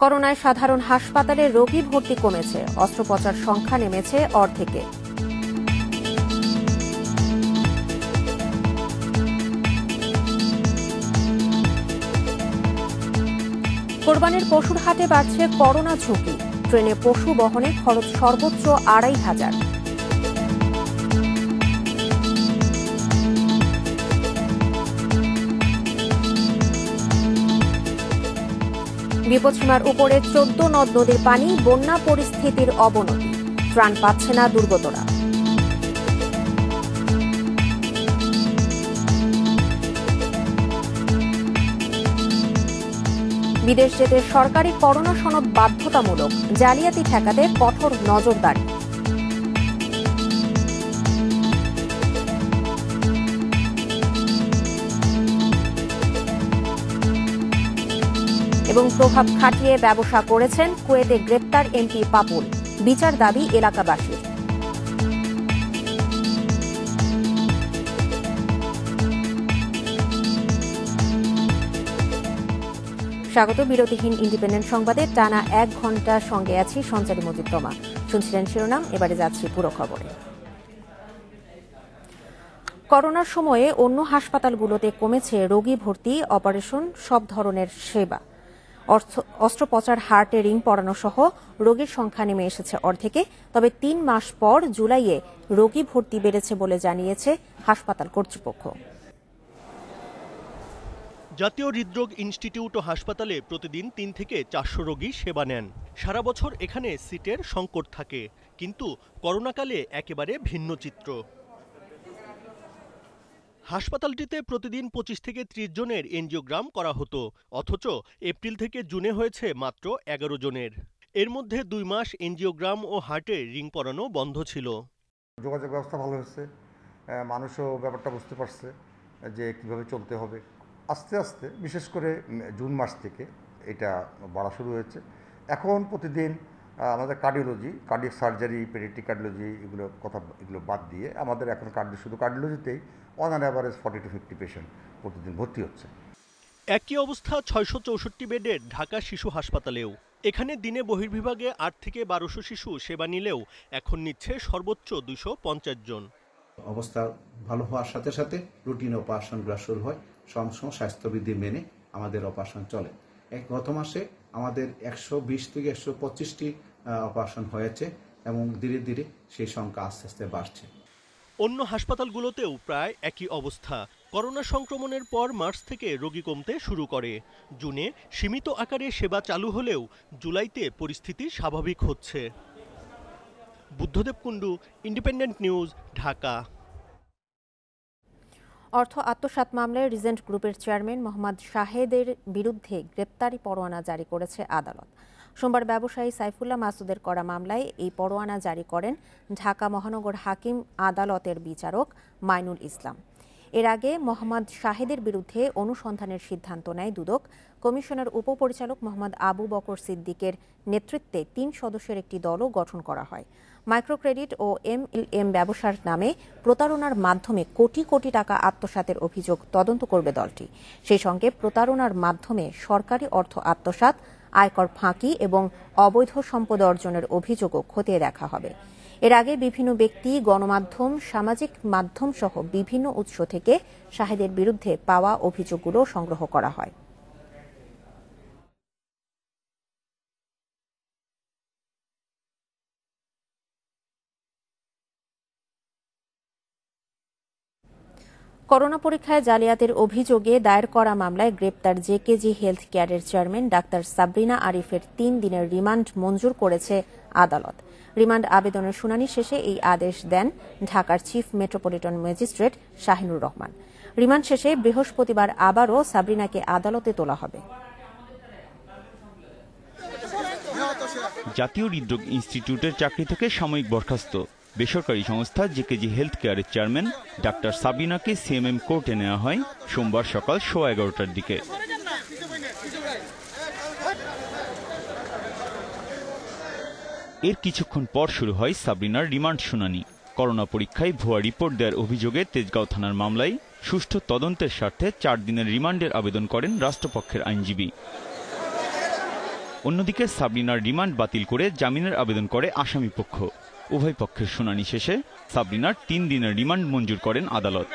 করোনায় সাধারণ হাসপাতালে রোগী ভর্তি কমেছে, অস্ত্রোপচার সংখ্যা নেমেছে অর্ধেকে। কোরবানির পশুর হাটে বাড়ছে করোনা ঝুঁকি, ট্রেনে পশু বহনে খরচ সর্বোচ্চ ২,৫০০। বিপদসীমার উপরে ১৪ নদ নদীর পানি, বন্যা পরিস্থিতির অবনতি, ত্রাণ পাচ্ছে না দুর্গতরা। বিদেশ যেতে সরকারি করোনা সনদ বাধ্যতামূলক, জালিয়াতি ঠেকাতে কঠোর নজরদারি। এবং প্রভাব খাটিয়ে ব্যবসা করেছেন কুয়েতে গ্রেপ্তার এমপি পাপুল, বিচার দাবি এলাকাবাসীর। স্বাগত বিরতিহীন ইন্ডিপেন্ডেন্ট সংবাদে টানা ১ ঘণ্টা সঙ্গে আছি সঞ্চারী মজিদ তোমা। শুনছিলেন শিরোনাম, এবারে যাচ্ছি পুরো খবরে। করোনার সময়ে অন্য হাসপাতালগুলোতে কমেছে রোগী ভর্তি, অপারেশন, সব ধরনের সেবা। অস্ত্রোপচার, হার্টে রিং পরানো সহ রোগীর সংখ্যা নেমে এসেছে অর্ধেকে। তবে ৩ মাস পর জুলাইয়ে রোগী ভর্তি বেড়েছে বলে জানিয়েছে হাসপাতাল কর্তৃপক্ষ। জাতীয় হৃদরোগ ইনস্টিটিউট ও হাসপাতালে প্রতিদিন ৩ থেকে ৪০০ রোগী সেবা নেন। সারা বছর এখানে সিটের সংকট থাকে, কিন্তু করোনাকালে একেবারে ভিন্ন চিত্র। হাসপাতালটিতে প্রতিদিন ২৫ থেকে ৩০ জনের এনজিওগ্রাম করা হতো, অথচ এপ্রিল থেকে জুনে হয়েছে মাত্র ১১ জনের। এর মধ্যে ২ মাস এনজিওগ্রাম ও হার্টে রিং পরানো বন্ধ ছিল। যোগাযোগ ব্যবস্থা ভালো হচ্ছে, মানুষও ব্যাপারটা বুঝতে পারছে যে কিভাবে চলতে হবে। আস্তে আস্তে বিশেষ করে জুন মাস থেকে এটা বাড়া শুরু হয়েছে। এখন প্রতিদিন আমাদের cardiology, cardiac surgery, pediatric cardiology এগুলো বাদ দিয়ে আমাদের এখন শুধু কার্ডিওলজিতেই on an average 40 to 50 patient প্রতিদিন ভর্তি হচ্ছে। একই অবস্থা ৬৬৪ বেডের ঢাকা শিশু হাসপাতালেও। এখানে দিনে বহির্বিভাগে ৮ থেকে ১২০০ শিশু সেবা নিলেও এখন নিচ্ছে সর্বোচ্চ ২৫০ জন। অবস্থা ভালো হওয়ার সাথে সাথে রুটিন অপারেশনগুলো শুরু হয়। সমস্ত স্বাস্থ্যবিধি মেনে আমাদের অপারেশন চলে। গত মাসে আমাদের ১২০ থেকে ১২৫টি অপারেশন হয়েছে এবং ধীরে ধীরে সেই সংখ্যা আস্তে আস্তে বাড়ছে। অন্য হাসপাতালগুলোতেও প্রায় একই অবস্থা। করোনা সংক্রমণের পর মার্চ থেকে রোগী কমতে শুরু করে। জুনে সীমিত আকারে সেবা চালু হলেও জুলাইতে পরিস্থিতি স্বাভাবিক হচ্ছে। Buddhadeb Kundu, independent news, Dhaka. অর্থ আত্মসাৎ মামলায় রিজেন্ট গ্রুপের চেয়ারম্যান মোহাম্মদ শাহেদের বিরুদ্ধে গ্রেপ্তারি পরোয়ানা জারি করেছে আদালত। সোমবার ব্যবসায়ী সাইফুল্লাহ মাসুদের করা মামলায় এই পরোয়ানা জারি করেন ঢাকা মহানগর হাকিম আদালতের বিচারক মাইনুল ইসলাম। এর আগে মোহাম্মদ শাহেদের বিরুদ্ধে অনুসন্ধানের সিদ্ধান্ত নেয় দুদক। কমিশনের উপপরিচালক মোহাম্মদ আবু বকর সিদ্দিকের নেতৃত্বে ৩ সদস্যের একটি দলও গঠন করা হয়। মাইক্রো ক্রেডিট ও MLM ব্যবসার নামে প্রতারণার মাধ্যমে কোটি কোটি টাকা আত্মসাতের অভিযোগ তদন্ত করবে দলটি। সেই সঙ্গে প্রতারণার মাধ্যমে সরকারি অর্থ আত্মসাৎ, আয়কর ফাঁকি এবং অবৈধ সম্পদ অর্জনের অভিযোগও খতিয়ে দেখা হবে। এর আগে বিভিন্ন ব্যক্তি, গণমাধ্যম, সামাজিক মাধ্যম সহ বিভিন্ন উৎস থেকে শাহেদের বিরুদ্ধে পাওয়া অভিযোগগুলো সংগ্রহ করা হয়। করোনা পরীক্ষায় জালিয়াতির অভিযোগে দায়ের করা মামলায় গ্রেপ্তার জেকেজি হেলথ কেয়ারের চেয়ারম্যান ডাক্তার সাবরিনা আরিফের ৩ দিনের রিমান্ড মঞ্জুর করেছে আদালত। রিমান্ড আবেদনের শুনানি শেষে এই আদেশ দেন ঢাকার chief metropolitan magistrate Shahinur Rahman. Remand শেষে বৃহস্পতিবার আবারও সাবরিনাকে আদালতে তোলা হবে। জাতীয় হৃদরোগ ইনস্টিটিউটের চাকরি থেকে সাময়িক বরখাস্ত বেসরকারি সংস্থা জেকেজি হেলথ কেয়ারের চেয়ারম্যান ডাক্তার সাবিনাকে সিএমএম কোর্টে নেওয়া হয় সোমবার সকাল 11:15টার দিকে। এর কিছুক্ষণ পর শুরু হয় সাবরিনার রিমান্ড শুনানি। করোনা পরীক্ষায় ভুয়া রিপোর্ট দেওয়ার অভিযোগে তেজগাঁও থানার মামলায় সুষ্ঠু তদন্তের স্বার্থে 4 দিনের রিমান্ডের আবেদন করেন রাষ্ট্রপক্ষের আইনজীবী। অন্যদিকে সাবরিনার রিমান্ড বাতিল করে জামিনের আবেদন করে আসামিপক্ষ। উভয় পক্ষের শুনানি শেষে সাবরিনার 3 দিনের রিমান্ড মঞ্জুর করেন আদালত।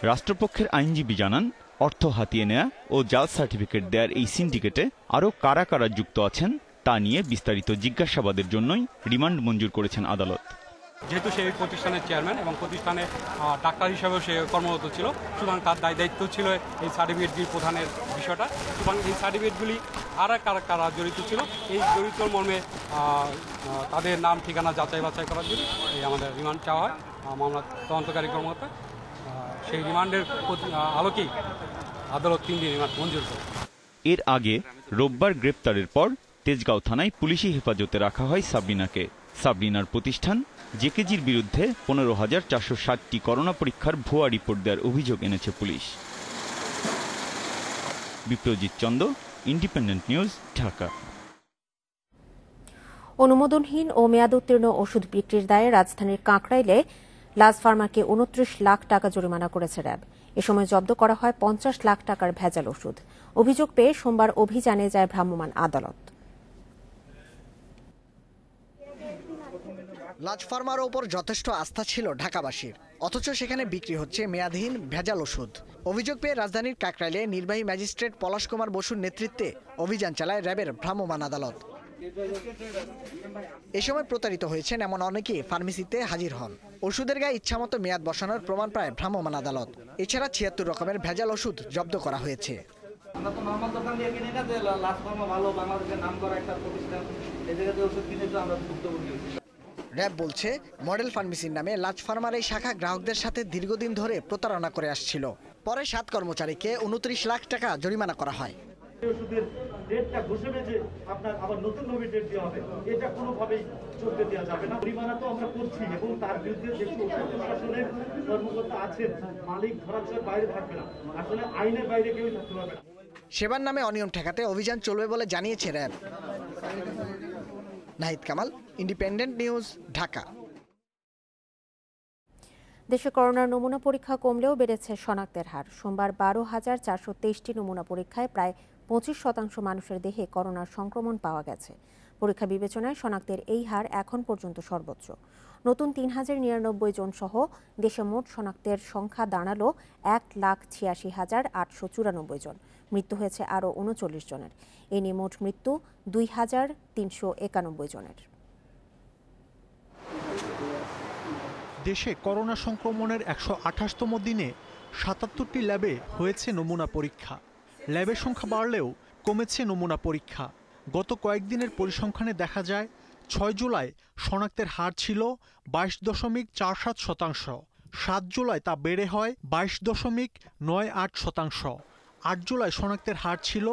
রাষ্ট্রপক্ষের আইনজীবী জানান, অর্থ হাতিয়ে নেয়া ও জাল সার্টিফিকেট দেওয়ার এই সিন্ডিকেটে আরও কারা কারা যুক্ত আছেন তা নিয়ে বিস্তারিত জিজ্ঞাসাবাদের জন্যই রিমান্ড মঞ্জুর করেছেন আদালত। যেহেতু সে প্রতিষ্ঠানের চেয়ারম্যান এবং প্রতিষ্ঠানে ডাক্তার হিসেবেও সে কর্মরত ছিল, সুতরাং তার দায়িত্ব ছিল এই সার্টিফিকেটগুলি প্রদানের বিষয়টা। সুতরাং এই সার্টিফিকেটগুলি কারা কারা জড়িত ছিল, এই জড়িত মর্মে তাদের নাম ঠিকানা যাচাই বাছাই করার জন্য এই আমাদের রিমান্ড চাওয়া হয় মামলা তদন্তকারী কর্মকর্তা। সেই রিমান্ডের আলোকেই আদালত 3 দিন রিমান্ড মঞ্জুর করে। এর আগে রোববার গ্রেপ্তারের পর তেজগাঁও থানায় পুলিশি হেফাজতে রাখা হয় সাবরিনাকে। সাবরিনার প্রতিষ্ঠান জেকেজির বিরুদ্ধে 15,460টি করোনা পরীক্ষার ভুয়া রিপোর্ট দেওয়ার অভিযোগ এনেছে পুলিশ। Biprojit Chanda, independent news, Dhaka. অনুমোদনহীন ও মেয়াদোত্তীর্ণ ওষুধ বিক্রির দায়ে রাজধানীর কাকরাইলে লাজ ফার্মাকে 29 লাখ টাকা জরিমানা করেছে র্যাব। এ সময় জব্দ করা হয় 50 লাখ টাকার ভেজাল ওষুধ। অভিযোগ পেয়ে সোমবার অভিযানে যায় ভ্রাম্যমাণ আদালত। লাজ ফার্মার ওপর যথেষ্ট আস্থা ছিল ঢাকাবাসীর, অথচ সেখানে বিক্রি হচ্ছে মেয়াদহীন ভেজাল ওষুধ। অভিযোগ পেয়ে রাজধানীর কাকরাইলে নির্বাহী ম্যাজিস্ট্রেট পলাশ কুমার বসুর নেতৃত্বে অভিযান চালায় র্যাবের ভ্রাম্যমাণ আদালত। এ সময় প্রতারিত হয়েছেন এমন অনেকেই ফার্মেসিতে হাজির হন। ওষুধের গায়ে ইচ্ছামতো মেয়াদ বসানোর প্রমাণ পায় ভ্রাম্যমাণ আদালত। এছাড়া 76 রকমের ভেজাল ওষুধ জব্দ করা হয়েছে। আমরা তো নরমাল দোকান দিয়ে কিনি না, যে লাজ ফার্মা ভালো বাংলাদেশের নাম করা একটা প্রতিষ্ঠান, এই জায়গাতে ওষুধ কিনে তো আমরা ভুক্তভোগী হচ্ছি। র্যাব বলছে, মডেল ফার্মেসির নামে লাজ ফার্মার এই শাখা গ্রাহকদের সাথে দীর্ঘদিন ধরে প্রতারণা করে আসছিল। পরে 7 কর্মচারীকে 29 লাখ টাকা জরিমানা করা হয়। ওষুধের ডেটটা ঘোষণা যে আপনার আবার নতুন ভাবে ডেট দেওয়া হবে, এটা কোনোভাবেই চলতে দেওয়া যাবে না। জরিমানা তো আমরা করছি এবং তার বিরুদ্ধে যে ওষুধ প্রশাসনের কর্মকর্তা আছেন, মালিক ধরাছোঁয়ার বাইরে থাকবে না, আসলে আইনের বাইরে কেউ থাকতে পারবে না। সেবার নামে অনিয়ম ঠেকাতে অভিযান চলবে বলে জানিয়েছে RAB. Nahid Kamal, independent news, Dhaka. দেশে করোনার নমুনা পরীক্ষা কমলেও বেড়েছে শনাক্তের হার। সোমবার 12,423টি নমুনা পরীক্ষায় প্রায় 25% মানুষের দেহে করোনার সংক্রমণ পাওয়া গেছে। পরীক্ষা বিবেচনায় শনাক্তের এই হার এখন পর্যন্ত সর্বোচ্চ। নতুন 3,099 জন সহ দেশে মোট শনাক্তের সংখ্যা দাঁড়ালো 1,86,894 জন। মৃত্যু হয়েছে আরও 39 জনের। এ নিয়ে মোট মৃত্যু 2,391 জনের। দেশে করোনা সংক্রমণের 128তম দিনে 77টি ল্যাবে হয়েছে নমুনা পরীক্ষা। ল্যাবের সংখ্যা বাড়লেও কমেছে নমুনা পরীক্ষা। গত কয়েকদিনের পরিসংখ্যানে দেখা যায় 6 জুলাই শনাক্তের হার ছিল 22.47%। 7 জুলাই তা বেড়ে হয় 22.98%। 8 জুলাই শনাক্তের হার ছিল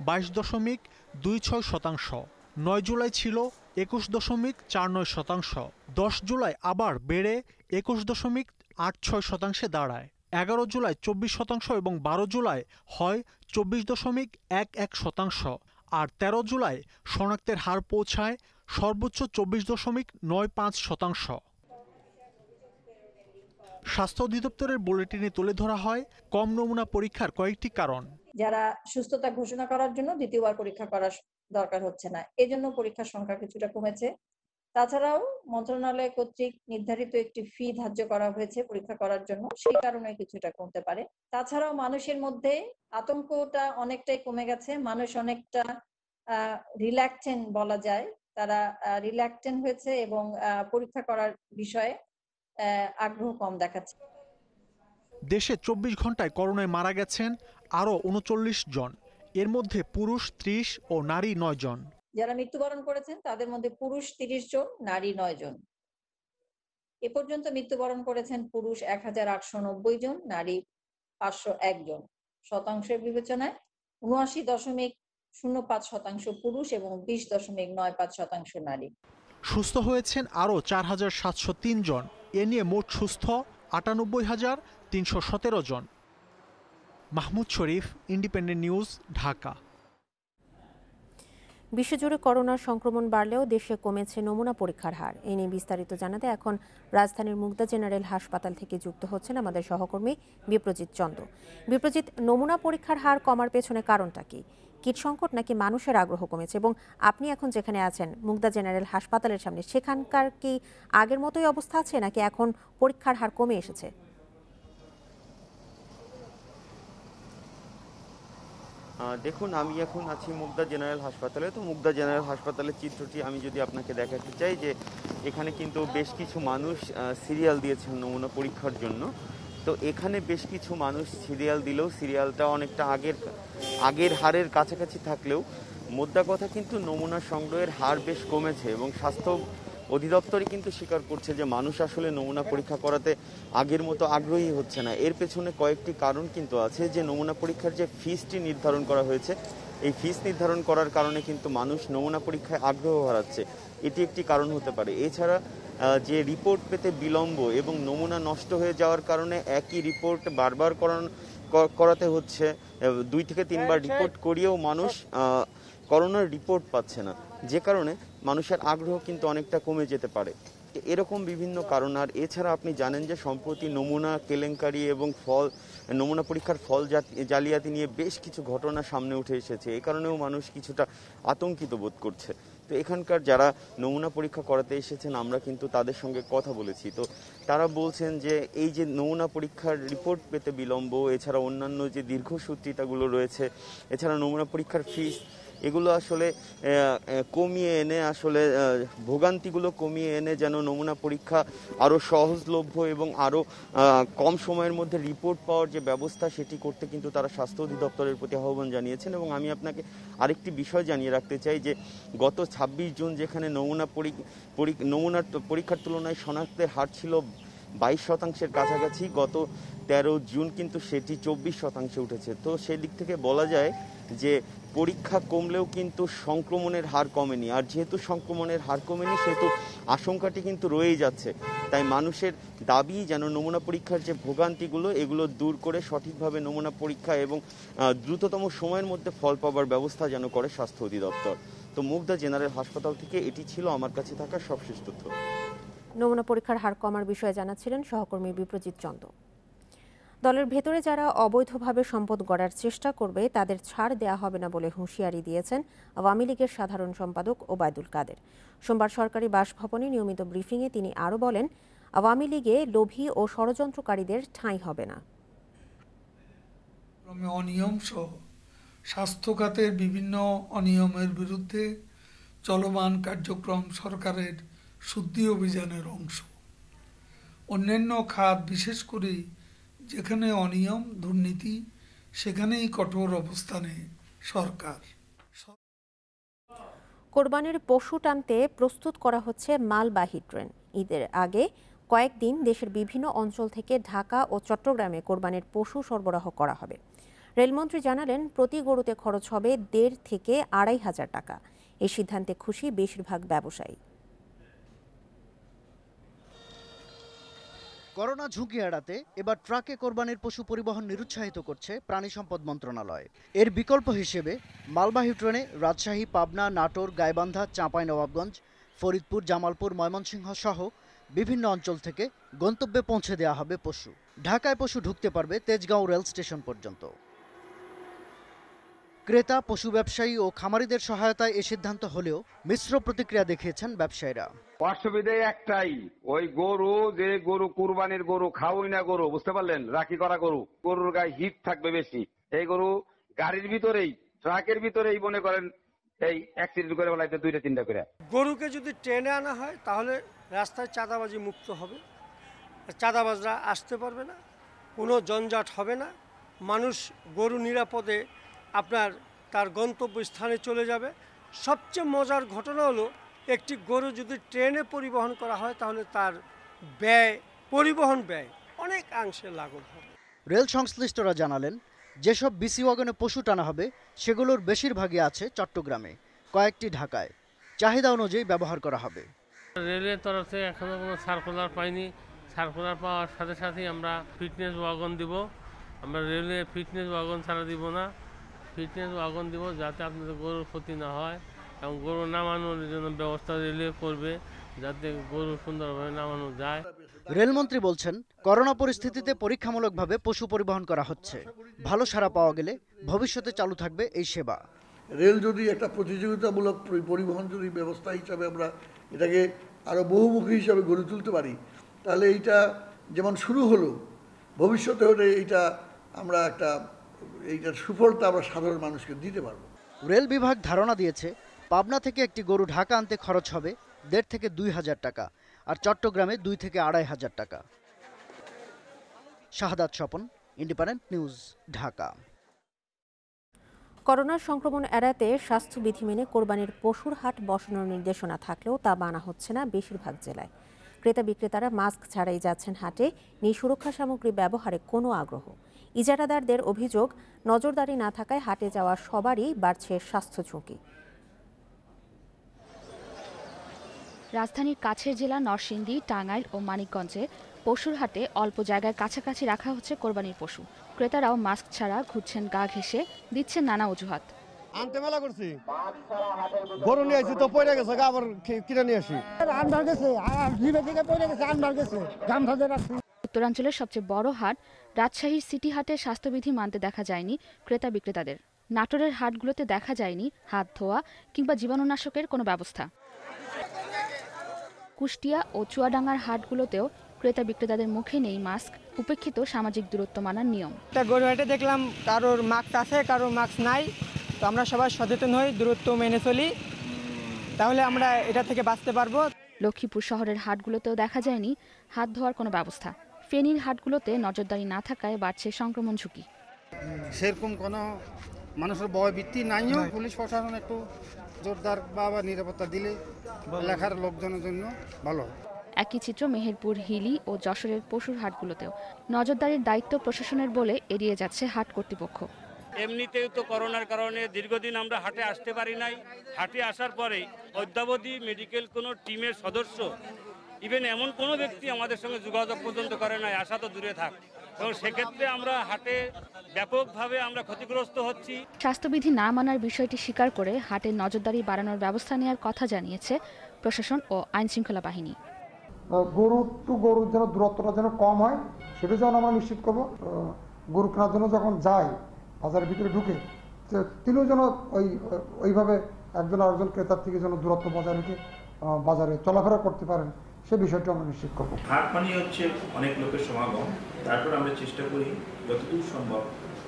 22.26%। 9 জুলাই ছিল 21.49%। 10 জুলাই আবার বেড়ে 21.86% দাঁড়ায়। 11 জুলাই 24% এবং 12 জুলাই হয় 24.11%। আর 13 জুলাই শনাক্তের হার পৌঁছায় সর্বোচ্চ 24.95%। স্বাস্থ্য অধিদপ্তরের বুলেটিনে তুলে ধরা হয় কম নমুনা পরীক্ষার কয়েকটি কারণ। যারা সুস্থতা ঘোষণা করার জন্য দ্বিতীয়বার পরীক্ষা করার দরকার হচ্ছে না, এজন্য পরীক্ষার সংখ্যা কিছুটা কমেছে। তাছাড়াও মন্ত্রণালয় কর্তৃক নির্ধারিত একটি ফি ধার্য করা হয়েছে পরীক্ষা করার জন্য, সেই কারণে কিছুটা কমতে পারে। তাছাড়াও মানুষের মধ্যে আতঙ্কটা অনেকটাই কমে গেছে। মানুষ অনেকটা রিল্যাক্টেন্ট বলা যায়, তারা রিল্যাক্টেন্ট হয়েছে এবং পরীক্ষা করার বিষয়ে আগ্রহ কম দেখাচ্ছে। দেশে 24 ঘন্টায় করোনায় মারা গেছেন আরও 39 জন। এর মধ্যে পুরুষ 30 ও নারী 9 জন। যারা মৃত্যুবরণ করেছেন তাদের মধ্যে পুরুষ 30 জন, নারী 9 জন। এ পর্যন্ত মৃত্যুবরণ করেছেন পুরুষ 1,890 জন, নারী 501 জন। শতাংশের বিবেচনায় 79.05% পুরুষ এবং 20.95% নারী। সুস্থ হয়েছেন আরও 4,703 জন। এ নিয়ে মোট সুস্থ 98,317 জন। মাহমুদ শরীফ, ইন্ডিপেন্ডেন্ট নিউজ, ঢাকা। বিশ্বজুড়ে করোনার সংক্রমণ বাড়লেও দেশে কমেছে নমুনা পরীক্ষার হার। এ নিয়ে বিস্তারিত জানাতে এখন রাজধানীর মুগদা জেনারেল হাসপাতাল থেকে যুক্ত হচ্ছেন আমাদের সহকর্মী বিপ্রজিৎ চন্দ। বিপ্রজিৎ, নমুনা পরীক্ষার হার কমার পেছনে কারণটা কি? কিট সংকট নাকি মানুষের আগ্রহ কমেছে? এবং আপনি এখন যেখানে আছেন মুগদা জেনারেল হাসপাতালের সামনে, সেখানকার কি আগের মতোই অবস্থা আছে নাকি এখন পরীক্ষার হার কমে এসেছে? দেখুন, আমি এখন আছি মুগদা জেনারেল হাসপাতালে। তো মুগদা জেনারেল হাসপাতালের চিত্রটি আমি যদি আপনাকে দেখাতে চাই, যে এখানে কিন্তু বেশ কিছু মানুষ সিরিয়াল দিয়েছেন নমুনা পরীক্ষার জন্য। তো এখানে বেশ কিছু মানুষ সিরিয়াল দিলেও সিরিয়ালটা অনেকটা আগের হারের কাছাকাছি থাকলেও মোদ্দা কথা কিন্তু নমুনা সংগ্রহের হার বেশ কমেছে, এবং স্বাস্থ্য অধিদপ্তরই কিন্তু স্বীকার করছে যে মানুষ আসলে নমুনা পরীক্ষা করাতে আগের মতো আগ্রহী হচ্ছে না। এর পেছনে কয়েকটি কারণ কিন্তু আছে। যে নমুনা পরীক্ষার যে ফিসটি নির্ধারণ করা হয়েছে, এই ফিস নির্ধারণ করার কারণে কিন্তু মানুষ নমুনা পরীক্ষায় আগ্রহ হারাচ্ছে, এটি একটি কারণ হতে পারে। এছাড়া যে রিপোর্ট পেতে বিলম্ব এবং নমুনা নষ্ট হয়ে যাওয়ার কারণে একই রিপোর্ট বারবার করাতে হচ্ছে, 2 থেকে 3 বার রিপোর্ট করিয়েও মানুষ করোনার রিপোর্ট পাচ্ছে না, যে কারণে মানুষের আগ্রহ কিন্তু অনেকটা কমে যেতে পারে। এরকম বিভিন্ন কারণ। আর এছাড়া আপনি জানেন যে সম্প্রতি নমুনা কেলেঙ্কারি এবং নমুনা পরীক্ষার ফল জালিয়াতি নিয়ে বেশ কিছু ঘটনা সামনে উঠে এসেছে। এই কারণেও মানুষ কিছুটা আতঙ্কিত বোধ করছে। তো এখানকার যারা নমুনা পরীক্ষা করাতে এসেছেন, আমরা কিন্তু তাদের সঙ্গে কথা বলেছি। তো তারা বলছেন যে এই যে নমুনা পরীক্ষার রিপোর্ট পেতে বিলম্ব, এছাড়া অন্যান্য যে দীর্ঘসূত্রিতাগুলো রয়েছে, এছাড়া নমুনা পরীক্ষার ফিস, এগুলো আসলে কমিয়ে এনে, আসলে ভোগান্তিগুলো কমিয়ে এনে যেন নমুনা পরীক্ষা আরও সহজলভ্য এবং আরও কম সময়ের মধ্যে রিপোর্ট পাওয়ার যে ব্যবস্থা, সেটি করতে কিন্তু তারা স্বাস্থ্য অধিদপ্তরের প্রতি আহ্বান জানিয়েছেন। এবং আমি আপনাকে আরেকটি বিষয় জানিয়ে রাখতে চাই যে গত 26 জুন যেখানে নমুনা পরীক্ষার তুলনায় শনাক্তের হার ছিল 22% কাছাকাছি, গত 13 জুন কিন্তু সেটি 24% উঠেছে। তো সেদিক থেকে বলা যায় যে পরীক্ষা কমলেও কিন্তু সংক্রমণের হার কমেনি। আর যেহেতু সংক্রমণের হার কমেনি, সেহেতু আশঙ্কাটি কিন্তু রয়েই যাচ্ছে। তাই মানুষের দাবি যেন নমুনা পরীক্ষার যে ভোগান্তিগুলো, এগুলো দূর করে সঠিকভাবে নমুনা পরীক্ষা এবং দ্রুততম সময়ের মধ্যে ফল পাওয়ার ব্যবস্থা যেন করে স্বাস্থ্য অধিদপ্তর। তো মুগদা জেনারেল হাসপাতাল থেকে এটি ছিল আমার কাছে থাকা সবশেষ তথ্য। নমুনা পরীক্ষার হার কমার বিষয়ে জানাচ্ছিলেন সহকর্মী বিপ্রজিৎ চন্দ। দলের ভেতরে যারা অবৈধভাবে সম্পদ গড়ার চেষ্টা করবে তাদের ছাড় দেয়া হবে না বলে হুঁশিয়ারি দিয়েছেন আওয়ামী লীগের সাধারণ সম্পাদক ওবায়দুল কাদের। সোমবার সরকারি বাসভবনে নিয়মিত ব্রিফিংয়ে তিনি আরও বলেন, আওয়ামী লীগে লোভী ও ষড়যন্ত্রকারীদের ঠাঁই হবে না। অনিয়ম সহ স্বাস্থ্য খাতের বিভিন্ন অনিয়মের বিরুদ্ধে চলমান কার্যক্রম সরকারের শুদ্ধি অভিযানের অংশ। অন্যান্য খাত, বিশেষ করে যেখানে অনিয়ম দুর্নীতি, সেখানেই কঠোর অবস্থানে সরকার। কোরবানির পশু টানতে প্রস্তুত করা হচ্ছে মালবাহী ট্রেন। ঈদের আগে কয়েকদিন দেশের বিভিন্ন অঞ্চল থেকে ঢাকা ও চট্টগ্রামে কোরবানির পশু সরবরাহ করা হবে। রেলমন্ত্রী জানালেন, প্রতি গরুতে খরচ হবে 1.5 থেকে 2,500 টাকা। এই সিদ্ধান্তে খুশি বেশিরভাগ ব্যবসায়ী। করোনা ঝুঁকি এড়াতে এবার ট্রাকে কোরবানির পশু পরিবহন নিরুৎসাহিত করছে প্রাণী সম্পদ মন্ত্রণালয়। এর বিকল্প হিসেবে মালবাহী ট্রেনে রাজশাহী, পাবনা, নাটোর, গাইবান্ধা, চাঁপাইনবাবগঞ্জ, ফরিদপুর, জামালপুর, ময়মনসিংহ সহ বিভিন্ন অঞ্চল থেকে গন্তব্যে পৌঁছে দেওয়া হবে পশু। ঢাকায় পশু ঢুকতে পারবে তেজগাঁও রেল স্টেশন পর্যন্ত। ক্রেতা, পশু ব্যবসায়ী ও খামারিদের সহায়তায় এ সিদ্ধান্ত হলেও মিশ্র প্রতিক্রিয়া দেখিয়েছেন ব্যবসায়ীরা। অসুবিধা একটাই, ওই গরু, যে গরু কুরবানির গরু, খাওয়াই না গরু, বুঝতে পারলেন, রাখি করা গরু, গরুর গায়ে হিট থাকবে বেশি। এই গরু গাড়ির ভিতরেই, ট্রাকের ভিতরেই মনে করেন এই অ্যাক্সিডেন্ট করে বলাইতে 2-3টা করে। গরুকে যদি ট্রেনে আনা হয় তাহলে রাস্তায় চাঁদাবাজি মুক্ত হবে, চাঁদাবাজরা আসতে পারবে না, কোনো জঞ্জাট হবে না, মানুষ গরু নিরাপদে তার গন্তব্য স্থানে চলে যাবে। সবচেয়ে মজার ঘটনা হলো, একটি গরু যদি ট্রেনে পরিবহন করা হয় তাহলে তার পরিবহন ব্যয় অনেকাংশে লাঘব হবে। রেল সংশ্লিষ্টরা জানালেন, যেসব বিসি ওয়াগনে পশু টানা হবে সেগুলোর বেশিরভাগই আছে চট্টগ্রামে, কয়েকটি ঢাকায়। চাহিদা অনুযায়ী ব্যবহার করা হবে। রেলের তরফ থেকে এখনো কোনো সার্কুলার পাইনি। সার্কুলার পাওয়ার সাথে সাথেই আমরা ফিটনেস ওয়াগন দিব। আমরা রেলে ফিটনেস ওয়াগন ছাড়া দিব না, ফিটনেস ওয়াগন দিব যাতে আপনাদের গরুর ক্ষতি না হয়, এবং গরু নামানোর জন্য ব্যবস্থা রেলে করবে যাতে গরু সুন্দরভাবে নামানো যায়। রেলমন্ত্রী বলছেন, করোনা পরিস্থিতিতে পরীক্ষামূলকভাবে পশু পরিবহন করা হচ্ছে। ভালো সাড়া পাওয়া গেলে ভবিষ্যতে চালু থাকবে এই সেবা। রেল যদি একটা প্রতিযোগিতামূলক পরিবহন যদি ব্যবস্থা হিসাবে আমরা এটাকে আরও বহুমুখী হিসাবে গড়ে তুলতে পারি, তাহলে এইটা যেমন শুরু হলো, ভবিষ্যতে হলে আমরা এইটার সুফলটা আমরা সাধারণ মানুষকে দিতে পারবো। রেল বিভাগ ধারণা দিয়েছে পাবনা থেকে একটি গরু ঢাকা আনতে খরচ হবে 1.5 থেকে 2,000 টাকা, আর চট্টগ্রামে 2 থেকে 2,500 টাকা। শাহাদাত স্বপন, ইন্ডিপেন্ডেন্ট নিউজ, ঢাকা। করোনার সংক্রমণ এড়াতে স্বাস্থ্যবিধি মেনে কোরবানির পশুর হাট বসানোর নির্দেশনা থাকলেও তা মানা হচ্ছে না বেশিরভাগ জেলায়। ক্রেতা বিক্রেতারা মাস্ক ছাড়াই যাচ্ছেন হাটে, নেই সুরক্ষা সামগ্রী ব্যবহারে কোনো আগ্রহ। ইজারাদারদের অভিযোগ, নজরদারি না থাকায় হাটে যাওয়া সবারই বাড়ছে স্বাস্থ্য ঝুঁকি। রাজধানীর কাছের জেলা নরসিংদী, টাঙ্গাইল ও মানিকগঞ্জে পশুর হাটে অল্প জায়গায় কাছাকাছি রাখা হচ্ছে কোরবানির পশু। ক্রেতারাও মাস্ক ছাড়া ঘুরছেন গা ঘেঁষে, দিচ্ছেন নানা অজুহাত। আনতে মেলা করছি, গরু নিয়ে আসি তো পড়ে গেছে, আবার কিনে নিয়ে আসি। উত্তরাঞ্চলের সবচেয়ে বড় হাট রাজশাহীর সিটি হাটে স্বাস্থ্যবিধি মানতে দেখা যায়নি ক্রেতা বিক্রেতাদের। নাটোরের হাটগুলোতে দেখা যায়নি হাত ধোয়া কিংবা জীবাণুনাশকের কোনো ব্যবস্থা। কুষ্টিয়া ও চুয়াডাঙ্গার হাটগুলোতেও ক্রেতা বিক্রেতাদের মুখে নেই মাস্ক, উপেক্ষিত সামাজিক দূরত্ব মানার নিয়ম। গরু হাটে দেখলাম কারোর মাস্ক আছে, কারোর মাস্ক নাই। তো আমরা সবাই সচেতন হই, দূরত্ব মেনে চলি, তাহলে আমরা এটা থেকে বাঁচতে পারবো। লক্ষ্মীপুর শহরের হাটগুলোতেও দেখা যায়নি হাত ধোয়ার কোনো ব্যবস্থা। ফেনীর হাটগুলোতে নজরদারি না থাকায় বাড়ছে সংক্রমণ ঝুঁকি। সেরকম কোনো মানুষের ভয়ভীতি নাইও, পুলিশ প্রশাসন একটু জোরদার বা নিরাপত্তা দিলে এলাকার লোকজনের জন্য ভালো। একই চিত্র মেহেরপুর, হিলি ও যশোরের পশুর হাটগুলোতেও। নজরদারির দায়িত্ব প্রশাসনের বলে এড়িয়ে যাচ্ছে হাট কর্তৃপক্ষ। এমনিতেও তো করোনার কারণে দীর্ঘদিন আমরা হাটে আসতে পারি নাই। হাটে আসার পরে অদ্যাবধি মেডিকেল কোনো টিমের সদস্য, ইভেন এমন কোনো ব্যক্তি আমাদের সঙ্গে যোগাযোগ পর্যন্ত করে নাই, আসা তো দূরে থাক। এবং সেক্ষেত্রে আমরা হাটে ব্যাপকভাবে আমরা ক্ষতিগ্রস্ত হচ্ছি। স্বাস্থ্যবিধি না মানার বিষয়টি স্বীকার করে হাটে নজরদারি বাড়ানোর ব্যবস্থা নেওয়ার কথা জানিয়েছে প্রশাসন ও আইনশৃঙ্খলা বাহিনী। গরু টু গরুর যেন দূরত্বটা যেন কম হয়, সেটা যেন আমরা নিশ্চিত করবো। গরু কেনার জন্য যখন যায় বাজারের ভিতরে ঢুকে, তিনিও যেন ওইভাবে একজন আরেকজন ক্রেতার থেকে যেন দূরত্ব বজায় রেখে বাজারে চলাফেরা করতে পারেন, সে বিষয়টি আমরা নিশ্চিত করবো। হাট মানে হচ্ছে অনেক লোকের সমাগম, তারপর আমরা চেষ্টা করি যতদূর সম্ভব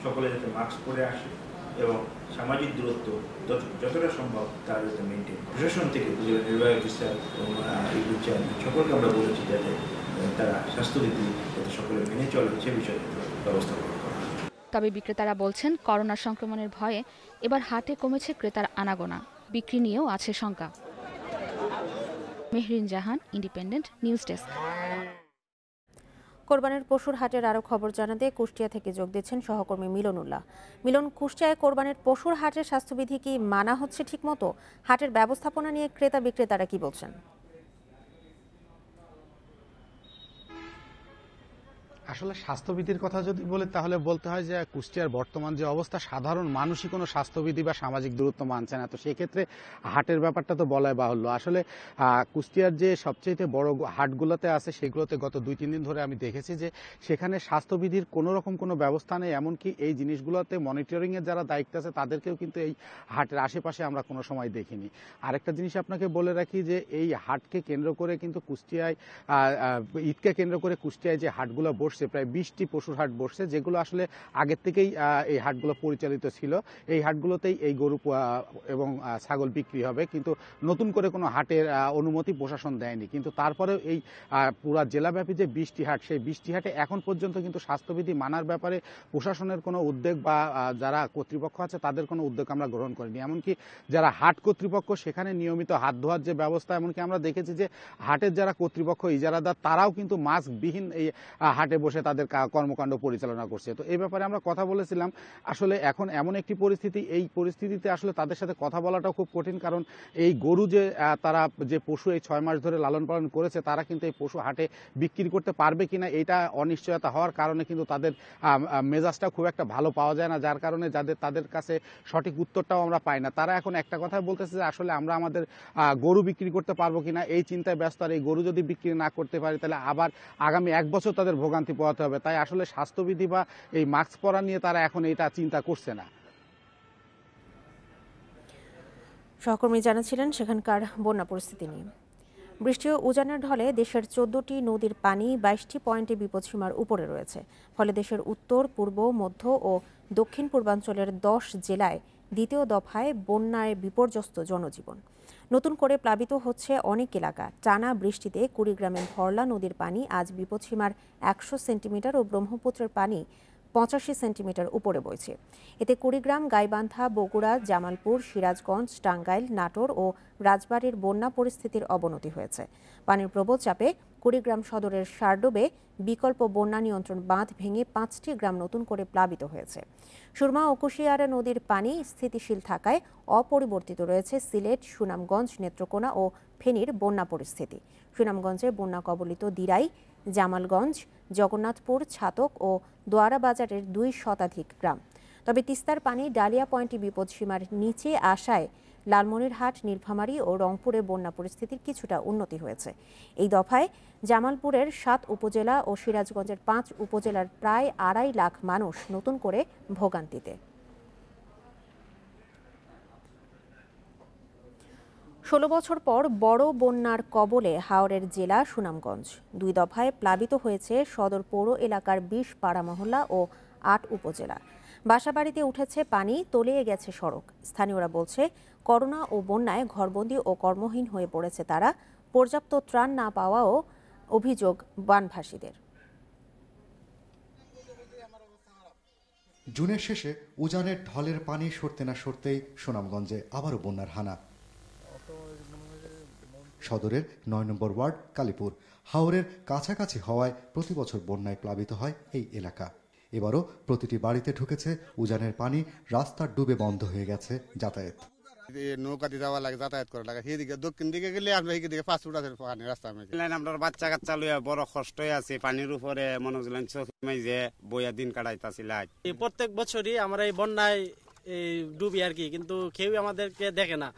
সকলে যাতে মাস্ক পরে আসে এবং সামাজিক দূরত্ব যতটা সম্ভব তার যাতে মেনটেন। প্রশাসন থেকে নির্বাহী অফিসার এবং ইউটিউব চ্যানেল সকলকে আমরা বলেছি যাতে তারা স্বাস্থ্যবিধি যাতে সকলে মেনে চলে সে বিষয়ে ব্যবস্থা করা। তবে বিক্রেতারা বলছেন করোনা সংক্রমণের ভয়ে এবার হাটে কমেছে ক্রেতার আনাগোনা, বিক্রি নিয়েও আছে শঙ্কা। মেহরিন জাহান, ইন্ডিপেন্ডেন্ট নিউজ ডেস্ক। কোরবানির পশুর হাটের আরও খবর জানাতে কুষ্টিয়া থেকে যোগ দিচ্ছেন সহকর্মী মিলন উল্লাহ। মিলন, কুষ্টিয়ায় কোরবানির পশুর হাটের স্বাস্থ্যবিধি কি মানা হচ্ছে ঠিকমতো? হাটের ব্যবস্থাপনা নিয়ে ক্রেতা বিক্রেতারা কি বলছেন? আসলে স্বাস্থ্যবিধির কথা যদি বলি তাহলে বলতে হয় যে কুষ্টিয়ার বর্তমান যে অবস্থা, সাধারণ মানুষই কোনো স্বাস্থ্যবিধি বা সামাজিক দূরত্ব মানছে না। তো সেক্ষেত্রে হাটের ব্যাপারটা তো বলাই বাহুল্য। আসলে কুষ্টিয়ার যে সবচেয়ে বড় হাটগুলোতে আছে সেগুলোতে গত 2-3 দিন ধরে আমি দেখেছি যে সেখানে স্বাস্থ্যবিধির কোনো রকম কোনো ব্যবস্থা নেই। এমনকি এই জিনিসগুলোতে মনিটরিংয়ের যারা দায়িত্ব আছে তাদেরকেও কিন্তু এই হাটের আশেপাশে আমরা কোনো সময় দেখিনি। আরেকটা জিনিস আপনাকে বলে রাখি যে এই হাটকে কেন্দ্র করে কিন্তু কুষ্টিয়ায় ঈদকে কেন্দ্র করে কুষ্টিয়ায় যে হাটগুলো বসছে, প্রায় 20টি পশুর হাট বসছে, যেগুলো আসলে আগের থেকেই এই হাটগুলো পরিচালিত ছিল। এই হাটগুলোতেই এই গরু এবং ছাগল বিক্রি হবে, কিন্তু নতুন করে কোনো হাটের অনুমতি প্রশাসন দেয়নি। কিন্তু তারপরেও এই পুরা জেলাব্যাপী যে 20টি হাট, সেই 20টি হাটে এখন পর্যন্ত কিন্তু স্বাস্থ্যবিধি মানার ব্যাপারে প্রশাসনের কোনো উদ্যোগ বা যারা কর্তৃপক্ষ আছে তাদের কোনো উদ্যোগ আমরা গ্রহণ করিনি। এমনকি যারা হাট কর্তৃপক্ষ সেখানে নিয়মিত হাত ধোয়ার যে ব্যবস্থা, এমনকি আমরা দেখেছি যে হাটের যারা কর্তৃপক্ষ ইজারাদার তারাও কিন্তু মাস্কবিহীন এই হাটে বসে তাদের কর্মকাণ্ড পরিচালনা করছে। তো এই ব্যাপারে আমরা কথা বলেছিলাম। আসলে এখন এমন একটি পরিস্থিতি, এই পরিস্থিতিতে আসলে তাদের সাথে কথা বলাটাও খুব কঠিন, কারণ এই গরু যে তারা যে পশু এই 6 মাস ধরে লালন পালন করেছে তারা কিন্তু এই পশু হাটে বিক্রি করতে পারবে কিনা এটা অনিশ্চয়তা হওয়ার কারণে কিন্তু তাদের মেজাজটা খুব একটা ভালো পাওয়া যায় না, যার কারণে তাদের কাছে সঠিক উত্তরটাও আমরা পাই না। তারা এখন একটা কথাই বলতেছে যে আসলে আমরা আমাদের গরু বিক্রি করতে পারবো কিনা এই চিন্তায় ব্যস্ত। আর এই গরু যদি বিক্রি না করতে পারি তাহলে আবার আগামী 1 বছর তাদের ভোগান্তি পোহাতে হবে। তাই আসলে স্বাস্থ্যবিধি বা এই মাস্ক পরা নিয়ে তারা এখন এটা চিন্তা করছে না। সহকর্মী জানাচ্ছিলেন সেখানকার বন্যা পরিস্থিতি নিয়ে। বৃষ্টি ও উজানের ঢলে দেশের 14টি নদীর পানি 22টি পয়েন্টে বিপদসীমার উপরে রয়েছে। ফলে দেশের উত্তর, পূর্ব, মধ্য ও দক্ষিণ পূর্বাঞ্চলের 10 জেলায় দ্বিতীয় দফায় বন্যায় বিপর্যস্ত জনজীবন। নতুন করে প্লাবিত হচ্ছে অনেক এলাকা। টানা বৃষ্টিতে কুড়িগ্রামের ধরলা নদীর পানি আজ বিপদসীমার 100 সেন্টিমিটার ও ব্রহ্মপুত্রের পানি 85 সেন্টিমিটার উপরে বইছে। এতে কুড়িগ্রাম, গাইবান্ধা, বগুড়া, জামালপুর, সিরাজগঞ্জ, টাঙ্গাইল, নাটোর ও রাজবাড়ীর বন্যা পরিস্থিতির অবনতি হয়েছে। পানির প্রবল চাপে কুড়িগ্রাম সদরের শারডোবে বিকল্প বন্যা নিয়ন্ত্রণ বাঁধ ভেঙে 5টি গ্রাম নতুন করে প্লাবিত হয়েছে। সুরমা ও কুশিয়ারা নদীর পানি স্থিতিশীল থাকায় অপরিবর্তিত রয়েছে সিলেট, সুনামগঞ্জ, নেত্রকোনা ও ফেনীর বন্যা পরিস্থিতি। সুনামগঞ্জে বন্যা কবলিত দিরাই, জামালগঞ্জ, জগন্নাথপুর, ছাতক ও দোয়ারা বাজারের 2 শতাধিক গ্রাম। তবে তিস্তার পানি ডালিয়া পয়েন্টে বিপদসীমার নিচে আসায় লালমনিরহাট, নীলফামারী ও রংপুরে বন্যা পরিস্থিতির কিছুটা উন্নতি হয়েছে। এই দফায় জামালপুরের 7 উপজেলা ও সিরাজগঞ্জের 5 উপজেলার প্রায় 2.5 লাখ মানুষ নতুন করে ভোগান্তিতে। 16 বছর পর বড় বন্যার কবলে হাওরের জেলা সুনামগঞ্জ। 2 দফায় প্লাবিত হয়েছে সদর পৌর এলাকার 20 পাড়া মহল্লা ও 8 উপজেলা। বাসাবাড়িতে উঠেছে পানি, তলিয়ে গেছে সড়ক। স্থানীয়রা বলছে, করোনা ও বন্যায় ঘরবন্দি ও কর্মহীন হয়ে পড়েছে তারা। পর্যাপ্ত ত্রাণ না পাওয়াও অভিযোগ বানভাসীদের। জুনের শেষে উজানের ঢলের পানি সরতে না সরতেই সুনামগঞ্জে আবারও বন্যার হানা। সদরের 9 নম্বর ওয়ার্ড কালীপুর হাওরের কাছাকাছি হওয়ায় প্রতি বছর বন্যায় প্লাবিত হয় এই এলাকা। এবারও প্রতিটি বাড়িতে ঢুকেছে উজানের পানি, রাস্তা ডুবে বন্ধ হয়ে গেছে যাতায়াত। নৌকাতে যাওয়া লাগে, যাতায়াত করা লাগে। সেদিকে দক্ষিণ দিকে গেলে আমরা এদিকে 5 ফুট আছে পানি রাস্তা। আমরা বাচ্চা কাচ্চা লইয়া বড় কষ্ট আছে, পানির উপরে মনে হচ্ছিল যে বইয়া দিন কাটাইতেছিল। প্রত্যেক বছরই আমরা এই বন্যায় ডুবি আর কি, কিন্তু কেউ আমাদেরকে দেখে না।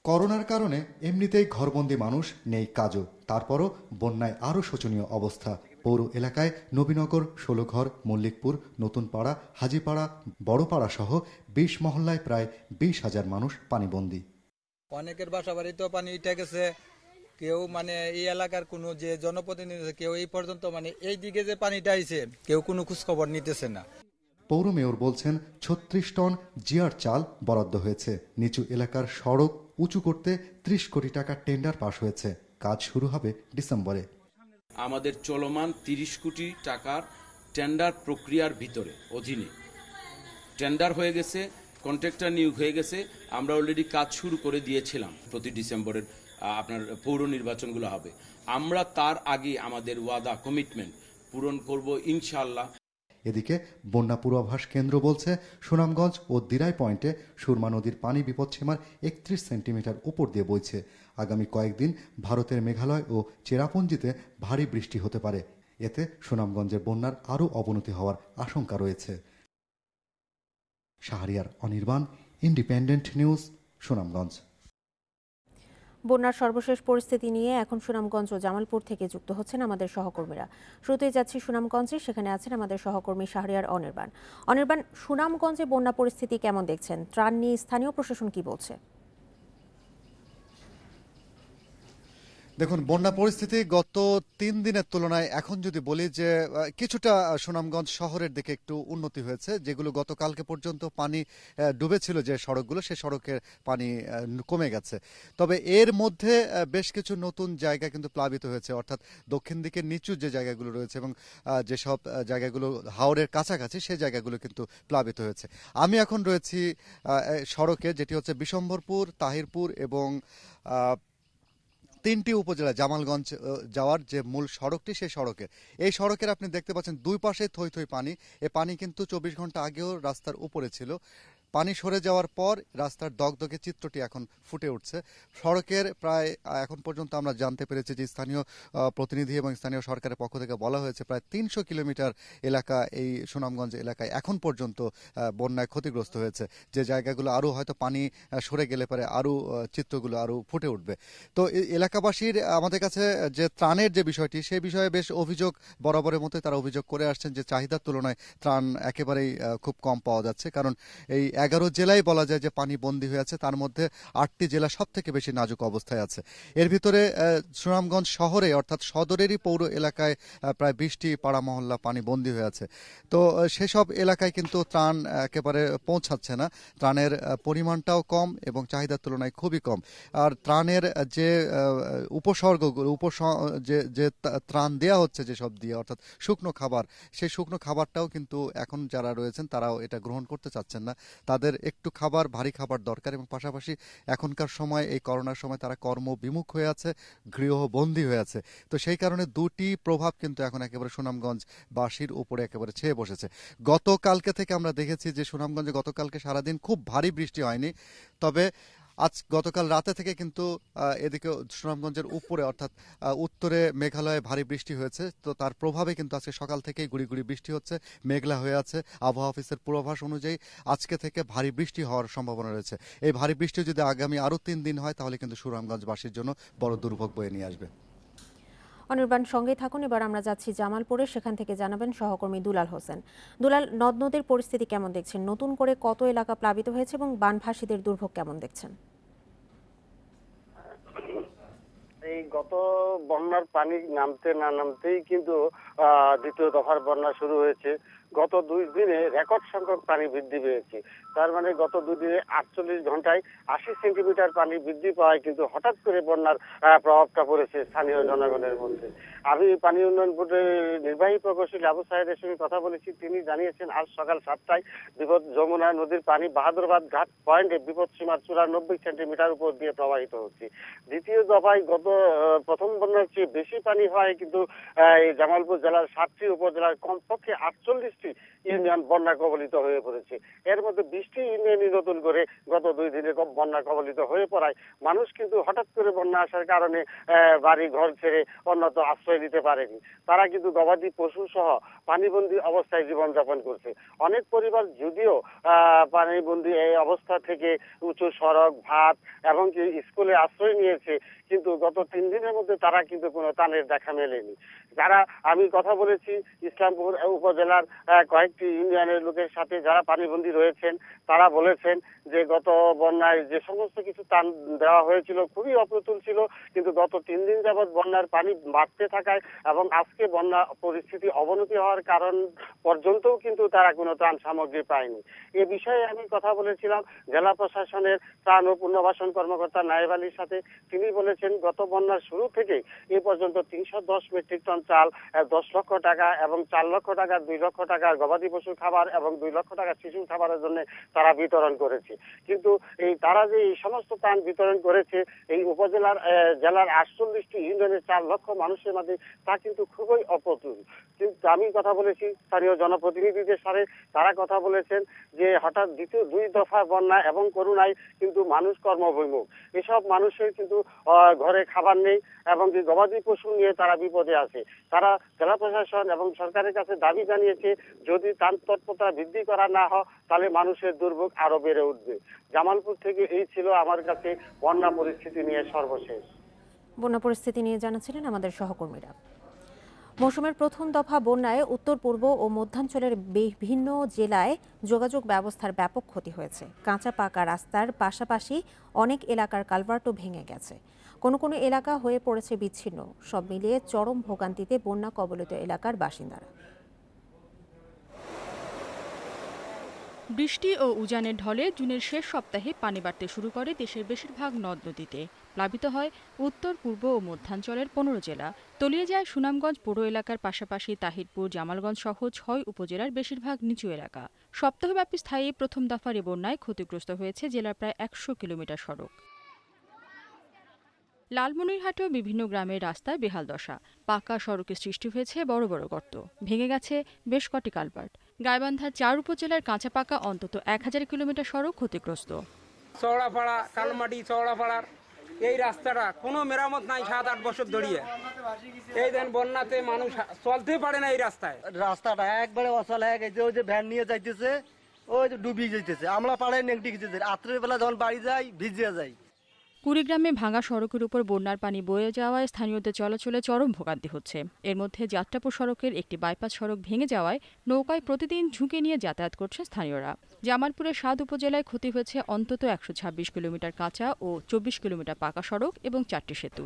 করোনার কারণে এমনিতেই ঘরবন্দি মানুষ, নেই কাজও। তারপরও বন্যায় আরও শোচনীয় অবস্থা। পৌর এলাকায় নবীনগর, 16 ঘর, মল্লিকপুর, নতুনপাড়া, হাজিপাড়া, বড়পাড়া সহ 20 মহল্লায় প্রায় 20,000 মানুষ পানিবন্দী। অনেকের বাসা বাড়ি তো পানি উঠে গেছে। কেউ এই এলাকার কোনো যে জনপ্রতিনিধি কেউ এই পর্যন্ত এই দিকে যে পানিটা আইছে কেউ কোনো খোঁজখবর নিতেছে না। পৌর মেয়র বলছেন 36 টন জিআর চাল বরাদ্দ হয়েছে। নিচু এলাকার সড়ক উঁচু করতে 30 কোটি টাকার টেন্ডার পাশ হয়েছে। কাজ শুরু হবে ডিসেম্বরে। আমাদের চলমান 30 কোটি টাকার টেন্ডার প্রক্রিয়ার ভিতরে অধীনে টেন্ডার হয়ে গেছে, কন্ট্রাক্টর নিয়োগ হয়ে গেছে। আমরা অলরেডি কাজ শুরু করে দিয়েছিলাম। প্রতি ডিসেম্বরের আপনার পৌর নির্বাচনগুলো হবে। আমরা তার আগে আমাদের ওয়াদা, কমিটমেন্ট পূরণ করব ইনশাআল্লাহ। এদিকে বন্যা পূর্বাভাস কেন্দ্র বলছে, সুনামগঞ্জ ও দিরাই পয়েন্টে সুরমা নদীর পানি বিপদসীমার 31 সেন্টিমিটার উপর দিয়ে বইছে। আগামী কয়েকদিন ভারতের মেঘালয় ও চেরাপুঞ্জিতে ভারী বৃষ্টি হতে পারে। এতে সুনামগঞ্জের বন্যার আরও অবনতি হওয়ার আশঙ্কা রয়েছে। Shahriar Anirban, independent news, Sunamganj. বন্যার সর্বশেষ পরিস্থিতি নিয়ে এখন সুনামগঞ্জ ও জামালপুর থেকে যুক্ত হচ্ছেন আমাদের সহকর্মীরা। শুরুতেই যাচ্ছি সুনামগঞ্জে, সেখানে আছেন আমাদের সহকর্মী শাহরিয়ার অনির্বাণ। অনির্বাণ, সুনামগঞ্জে বন্যা পরিস্থিতি কেমন দেখছেন? ত্রাণ নিয়ে স্থানীয় প্রশাসন কি বলছে? দেখুন, বন্যা পরিস্থিতি গত 3 দিনের তুলনায় এখন যদি বলি যে কিছুটা সুনামগঞ্জ শহরের দিকে একটু উন্নতি হয়েছে। যেগুলো গতকালকে পর্যন্ত পানি ডুবেছিল যে সড়কগুলো, সেই সড়কের পানি কমে গেছে। তবে এর মধ্যে বেশ কিছু নতুন জায়গা কিন্তু প্লাবিত হয়েছে, অর্থাৎ দক্ষিণ দিকে নিচু যে জায়গাগুলো রয়েছে এবং যেসব জায়গাগুলো হাওরের কাছাকাছি সেই জায়গাগুলো কিন্তু প্লাবিত হয়েছে। আমি এখন রয়েছি সড়কে, যেটি হচ্ছে বিশম্বরপুর, তাহিরপুর এবং 3টি উপজেলা জামালগঞ্জ যাওয়ার যে মূল সড়কটি, সেই সড়কের এই সড়কের আপনি দেখতে পাচ্ছেন 2 পাশে থই থই পানি। এই পানি কিন্তু 24 ঘন্টা আগেও রাস্তার উপরে ছিল। পানি সরে যাওয়ার পর রাস্তার দগদগে চিত্রটি এখন ফুটে উঠছে। সড়কের প্রায় এখন পর্যন্ত আমরা জানতে পেরেছি যে স্থানীয় প্রতিনিধি এবং স্থানীয় সরকারের পক্ষ থেকে বলা হয়েছে প্রায় 300 কিলোমিটার এলাকা এই সুনামগঞ্জ এলাকায় এখন পর্যন্ত বন্যায় ক্ষতিগ্রস্ত হয়েছে। যে জায়গাগুলো আরও হয়তো পানি সরে গেলে পরে আরও চিত্রগুলো আরও ফুটে উঠবে। তো এলাকাবাসীর আমাদের কাছে যে ত্রাণের যে বিষয়টি, সেই বিষয়ে বেশ অভিযোগ বরাবরের মতোই তারা অভিযোগ করে আসছেন যে চাহিদার তুলনায় ত্রাণ একেবারেই খুব কম পাওয়া যাচ্ছে। কারণ এই 11 জেলায় বলা যায় যে পানি বন্দী হয়ে আছে, তার মধ্যে 8টি জেলা সব থেকে বেশি নাজুক অবস্থায় আছে। এর ভিতরে সুনামগঞ্জ শহরে অর্থাৎ সদরেরই পৌর এলাকায় প্রায় 20টি পাড়া মহল্লা পানি বন্দী হয়ে আছে। তো সেসব এলাকায় কিন্তু ত্রাণ একেবারে পৌঁছাচ্ছে না, ত্রাণের পরিমাণটাও কম এবং চাহিদার তুলনায় খুবই কম। আর ত্রাণের যে উপসর্গগুলো যে ত্রাণ দেওয়া হচ্ছে যেসব দিয়ে অর্থাৎ শুকনো খাবার, সেই শুকনো খাবারটাও কিন্তু এখন যারা রয়েছেন তারাও এটা গ্রহণ করতে চাচ্ছেন না। তাদের একটু খাবার, ভারী খাবার দরকার এবং পাশাপাশি এখনকার সময় এই করোনার সময় তারা কর্মবিমুখ হয়ে আছে, গৃহবন্দী হয়ে আছে। তো সেই কারণে দুটি প্রভাব কিন্তু এখন একেবারে সুনামগঞ্জবাসীর উপরে একেবারে ছেয়ে বসেছে। গতকালকে থেকে আমরা দেখেছি যে সুনামগঞ্জে গতকালকে সারাদিন খুব ভারী বৃষ্টি হয়নি, তবে গতকাল রাতে থেকে কিন্তু এদিকে সুনামগঞ্জের উপরে অর্থাৎ উত্তরে মেঘালয়ে ভারী বৃষ্টি হয়েছে। তো তার প্রভাবে কিন্তু আজকে সকাল থেকেই গুড়ি গুড়ি বৃষ্টি হচ্ছে, মেঘলা হয়ে আছে। আবহাওয়া অফিসের পূর্বাভাস অনুযায়ী আজকে থেকে ভারী বৃষ্টি হওয়ার সম্ভাবনা রয়েছে। এই ভারী বৃষ্টি যদি আগামী আরও 3 দিন হয় তাহলে কিন্তু সুনামগঞ্জবাসীর জন্য বড় দুর্ভোগ বয়ে নিয়ে আসবে। অনির্বাণ, সঙ্গে থাকুন। এবার আমরা যাচ্ছি জামালপুরে, সেখান থেকে জানাবেন সহকর্মী দুলাল হোসেন। দুলাল, নদ নদীর পরিস্থিতি কেমন দেখছেন? নতুন করে কত এলাকা প্লাবিত হয়েছে এবং বানভাসীদের দুর্ভোগ কেমন দেখছেন? এই গত বন্যার পানি নামতে না নামতেই কিন্তু দ্বিতীয় দফার বন্যা শুরু হয়েছে। গত 2 দিনে রেকর্ড সংখ্যক পানি বৃদ্ধি পেয়েছে। তার মানে গত 2 দিনে 48 ঘন্টায় 80 সেন্টিমিটার পানি বৃদ্ধি পাওয়ায় কিন্তু হঠাৎ করে বন্যার প্রভাবটা পড়েছে স্থানীয় জনগণের মধ্যে। আমি পানি উন্নয়ন বোর্ডের নির্বাহী প্রকৌশলী আবু সাহেদের সঙ্গে কথা বলেছি। তিনি জানিয়েছেন আজ সকাল 7টায় যমুনা নদীর পানি বাহাদুরাবাদ ঘাট পয়েন্টে বিপদ সীমার 94 সেন্টিমিটার উপর দিয়ে প্রবাহিত হচ্ছে। দ্বিতীয় দফায় প্রথম বন্যার চেয়ে বেশি পানি হয় কিন্তু এই জামালপুর জেলার 7টি উপজেলার কমপক্ষে 48 ইউনিয়ন বন্যা কবলিত হয়ে পড়েছে। এর মধ্যে 20টি ইউনিয়নই নতুন করে গত 2 দিনে বন্যা কবলিত হয়ে পড়ায় মানুষ কিন্তু হঠাৎ করে বন্যা আসার কারণে বাড়ি ঘর ছেড়ে অন্যত্র আশ্রয় নিতে পারেনি। তারা কিন্তু গবাদি পশু সহ পানিবন্দী অবস্থায় জীবনযাপন করছে। অনেক পরিবার যদিও পানিবন্দী এই অবস্থা থেকে উঁচু সড়ক, ভাত এবং স্কুলে আশ্রয় নিয়েছে, কিন্তু গত 3 দিনের মধ্যে তারা কিন্তু কোনো ত্রাণের দেখা মেলেনি। যারা আমি কথা বলেছি ইসলামপুর উপজেলার কয়েকটি ইউনিয়নের লোকের সাথে যারা পানিবন্দী রয়েছেন, তারা বলেছেন যে গত বন্যায় যে সমস্ত কিছু ত্রাণ দেওয়া হয়েছিল খুবই অপ্রতুল ছিল, কিন্তু গত 3 দিন যাবৎ বন্যার পানি বাড়তে থাকায় এবং আজকে বন্যা পরিস্থিতি অবনতি হওয়ার কারণ পর্যন্তও কিন্তু তারা কোনো ত্রাণ সামগ্রী পায়নি। এ বিষয়ে আমি কথা বলেছিলাম জেলা প্রশাসনের ত্রাণ ও পুনর্বাসন কর্মকর্তা নায়েব আলীর সাথে। তিনি বলেছেন গত বন্যার শুরু থেকে এ পর্যন্ত 310 মেট্রিক টন চাল, 10 লক্ষ টাকা এবং 4 লক্ষ টাকা, 2 লক্ষ টাকার গবাদি পশুর খাবার এবং 2 লক্ষ টাকা শিশুর খাবারের জন্য তারা বিতরণ করেছে। কিন্তু তারা যে এই সমস্ত ত্রাণ বিতরণ করেছে এই উপজেলার জেলার 48টি ইউনিয়নের 4 লক্ষ মানুষের মাঝে, তা কিন্তু খুবই অপ্রতুল। কিন্তু আমি কথা বলেছি স্থানীয় জনপ্রতিনিধিদের সাথে, তারা কথা বলেছেন যে হঠাৎ দ্বিতীয় 2 দফা বন্যা এবং করোনায় কিন্তু মানুষ কর্মবিমুখ। এসব মানুষের কিন্তু ঘরে খাবার নেই এবং গবাদি পশু নিয়ে তারা বিপদে আছে। তারা জেলা প্রশাসন এবং সরকারের কাছে দাবি জানিয়েছে যদি ত্রাণ তৎপরতা বৃদ্ধি করা না হয় তাহলে মানুষের দুর্ভোগ আরো বেড়ে উঠবে। জামালপুর থেকে এই ছিল আমার কাছে বন্যা পরিস্থিতি নিয়ে সর্বশেষ। বন্যা পরিস্থিতি নিয়ে জানাচ্ছিলেন আমাদের সহকর্মীরা। মৌসুমের প্রথম দফা বন্যায় উত্তর পূর্ব ও মধ্যাঞ্চলের বিভিন্ন জেলায় যোগাযোগ ব্যবস্থার ব্যাপক ক্ষতি হয়েছে। কাঁচা পাকা রাস্তার পাশাপাশি অনেক এলাকার কালভার্টও ভেঙে গেছে। কোনো কোনো এলাকা হয়ে পড়েছে বিচ্ছিন্ন। সব মিলিয়ে চরম ভোগান্তিতে বন্যা কবলিত এলাকার বাসিন্দারা। বৃষ্টি ও উজানের ঢলে জুনের শেষ সপ্তাহে পানি বাড়তে শুরু করে দেশের বেশিরভাগ নদ নদীতে। প্লাবিত হয় উত্তর পূর্ব ও মধ্যাঞ্চলের 15 জেলা। তলিয়ে যায় সুনামগঞ্জ পৌর এলাকার পাশাপাশি তাহিরপুর, জামালগঞ্জ সহ 6 উপজেলার বেশিরভাগ নিচু এলাকা। সপ্তাহব্যাপী স্থায়ী প্রথম দফার এ বন্যায় ক্ষতিগ্রস্ত হয়েছে জেলার প্রায় 100 কিলোমিটার সড়ক। লালমনিরহাটেও বিভিন্ন গ্রামের রাস্তায় বেহাল দশা। পাকা সড়কে সৃষ্টি হয়েছে বড় বড় গর্ত, ভেঙে গেছে বেশ কটি কালভার্ট। গাইবান্ধার 4 উপজেলার কাঁচা পাকা অন্তত 1000 কিলোমিটার সড়ক ক্ষতিগ্রস্ত। চওড়াপাড়া, কালমাটি, চওড়াপাড়ার এই রাস্তাটা কোনো মেরামত নাই 7-8 বছর ধরিয়ে। এই দেন বন্যাতে মানুষ চলতে পারে না এই রাস্তায়। রাস্তাটা একবারে অচল হয়ে গেছে। ওই যে ভ্যান নিয়ে যাইতেছে, ওই যে ডুবিয়ে যাইতেছে। আমরা পাড়ায় নেংটি গেছে, রাত্রের বেলা যখন বাড়ি যাই ভিজিয়ে যাই। কুড়িগ্রামে ভাঙা সড়কের উপর বন্যার পানি বয়ে যাওয়ায় স্থানীয়দের চলাচলে চরম ভোগান্তি হচ্ছে। এর মধ্যে যাত্রাপুর সড়কের একটি বাইপাস সড়ক ভেঙে যাওয়ায় নৌকায় প্রতিদিন ঝুঁকি নিয়ে যাতায়াত করছেন স্থানীয়রা। জামালপুরের ৭ উপজেলায় ক্ষতি হয়েছে অন্তত ১২৬ কিলোমিটার কাঁচা ও ২৪ কিলোমিটার পাকা সড়ক এবং ৪টি সেতু।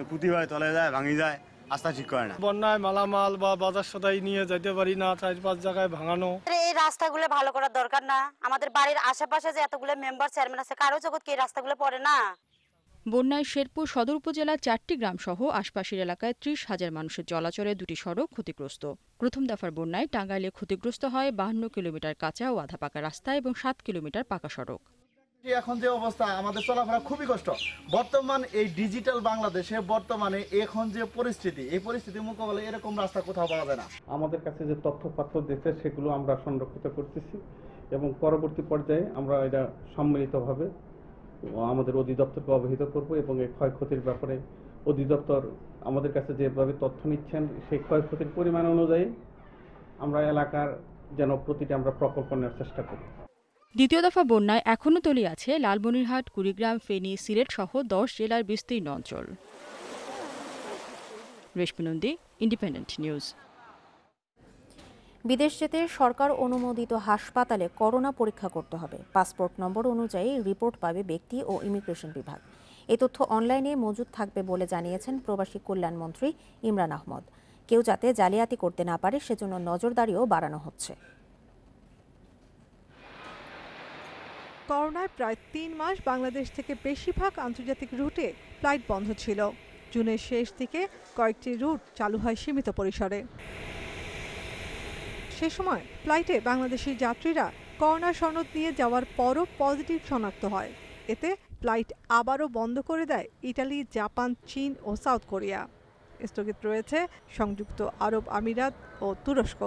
প্রতিবার তলে যায়, ভাঙি যায়, রাস্তা ঠিক করে না। বন্যায় মালামাল বা বাজার সদাই নিয়ে যেতে পারি না, ৪-৫ জায়গায় ভাঙানো। এই রাস্তাগুলো ভালো করার দরকার না? আমাদের বাড়ির আশেপাশে যে এতগুলো মেম্বার চেয়ারম্যান আছে, কারো জগৎ কি এই রাস্তাগুলো পড়ে না? বন্যায় শেরপুর সদর উপজেলার ৪টি গ্রাম সহ আশপাশের এলাকায় ৩০,০০০ মানুষের চলাচলে ২টি সড়ক ক্ষতিগ্রস্ত। প্রথম দফার বন্যায় টাঙ্গাইলে ক্ষতিগ্রস্ত হয় ৫২ কিলোমিটার কাঁচা ও আধা পাকা রাস্তা এবং ৭ কিলোমিটার পাকা সড়ক। এখন যে অবস্থা, আমাদের চলাফেরা খুবই কষ্ট। বর্তমান এই ডিজিটাল বাংলাদেশে বর্তমানে এখন যে পরিস্থিতি, এই পরিস্থিতি মোকাবেলায় এরকম রাস্তা কোথাও পাওয়া যায় না। আমাদের কাছে যে তথ্যপাত্র দিচ্ছে সেগুলো আমরা সংরক্ষিত করতেছি এবং পরবর্তী পর্যায়ে আমরা এটা সম্মিলিতভাবে আমাদের অধিদপ্তরকে অবহিত করব এবং এই ক্ষয়ক্ষতির ব্যাপারে অধিদপ্তর আমাদের কাছে যেভাবে তথ্য নিচ্ছেন সেই ক্ষয়ক্ষতির পরিমাণ অনুযায়ী আমরা এলাকার যেন প্রতিটা আমরা প্রকল্প নেওয়ার চেষ্টা করি। দ্বিতীয় দফা বন্যায় এখনও তলিয়ে আছে লালমনিরহাট, কুড়িগ্রাম, ফেনী, সিলেট সহ ১০ জেলার বিস্তীর্ণ অঞ্চল। রেশমি নন্দী, ইন্ডিপেন্ডেন্ট নিউজ। বিদেশ যেতে সরকার অনুমোদিত হাসপাতালে করোনা পরীক্ষা করতে হবে। পাসপোর্ট নম্বর অনুযায়ী রিপোর্ট পাবে ব্যক্তি ও ইমিগ্রেশন বিভাগ। এই তথ্য অনলাইনে মজুদ থাকবে বলে জানিয়েছেন প্রবাসী কল্যাণ মন্ত্রী ইমরান আহমদ। কেউ যাতে জালিয়াতি করতে না পারে সেজন্য নজরদারিও বাড়ানো হচ্ছে। করোনায় প্রায় ৩ মাস বাংলাদেশ থেকে বেশিরভাগ আন্তর্জাতিক রুটে ফ্লাইট বন্ধ ছিল। জুনের শেষ দিকে কয়েকটি রুট চালু হয় সীমিত পরিসরে। সে সময় ফ্লাইটে বাংলাদেশি যাত্রীরা করোনা সনদ নিয়ে যাওয়ার পরও পজিটিভ শনাক্ত হয়। এতে ফ্লাইট আবারও বন্ধ করে দেয় ইটালি, জাপান, চীন ও সাউথ কোরিয়া। স্থগিত রয়েছে সংযুক্ত আরব আমিরাত ও তুরস্ক।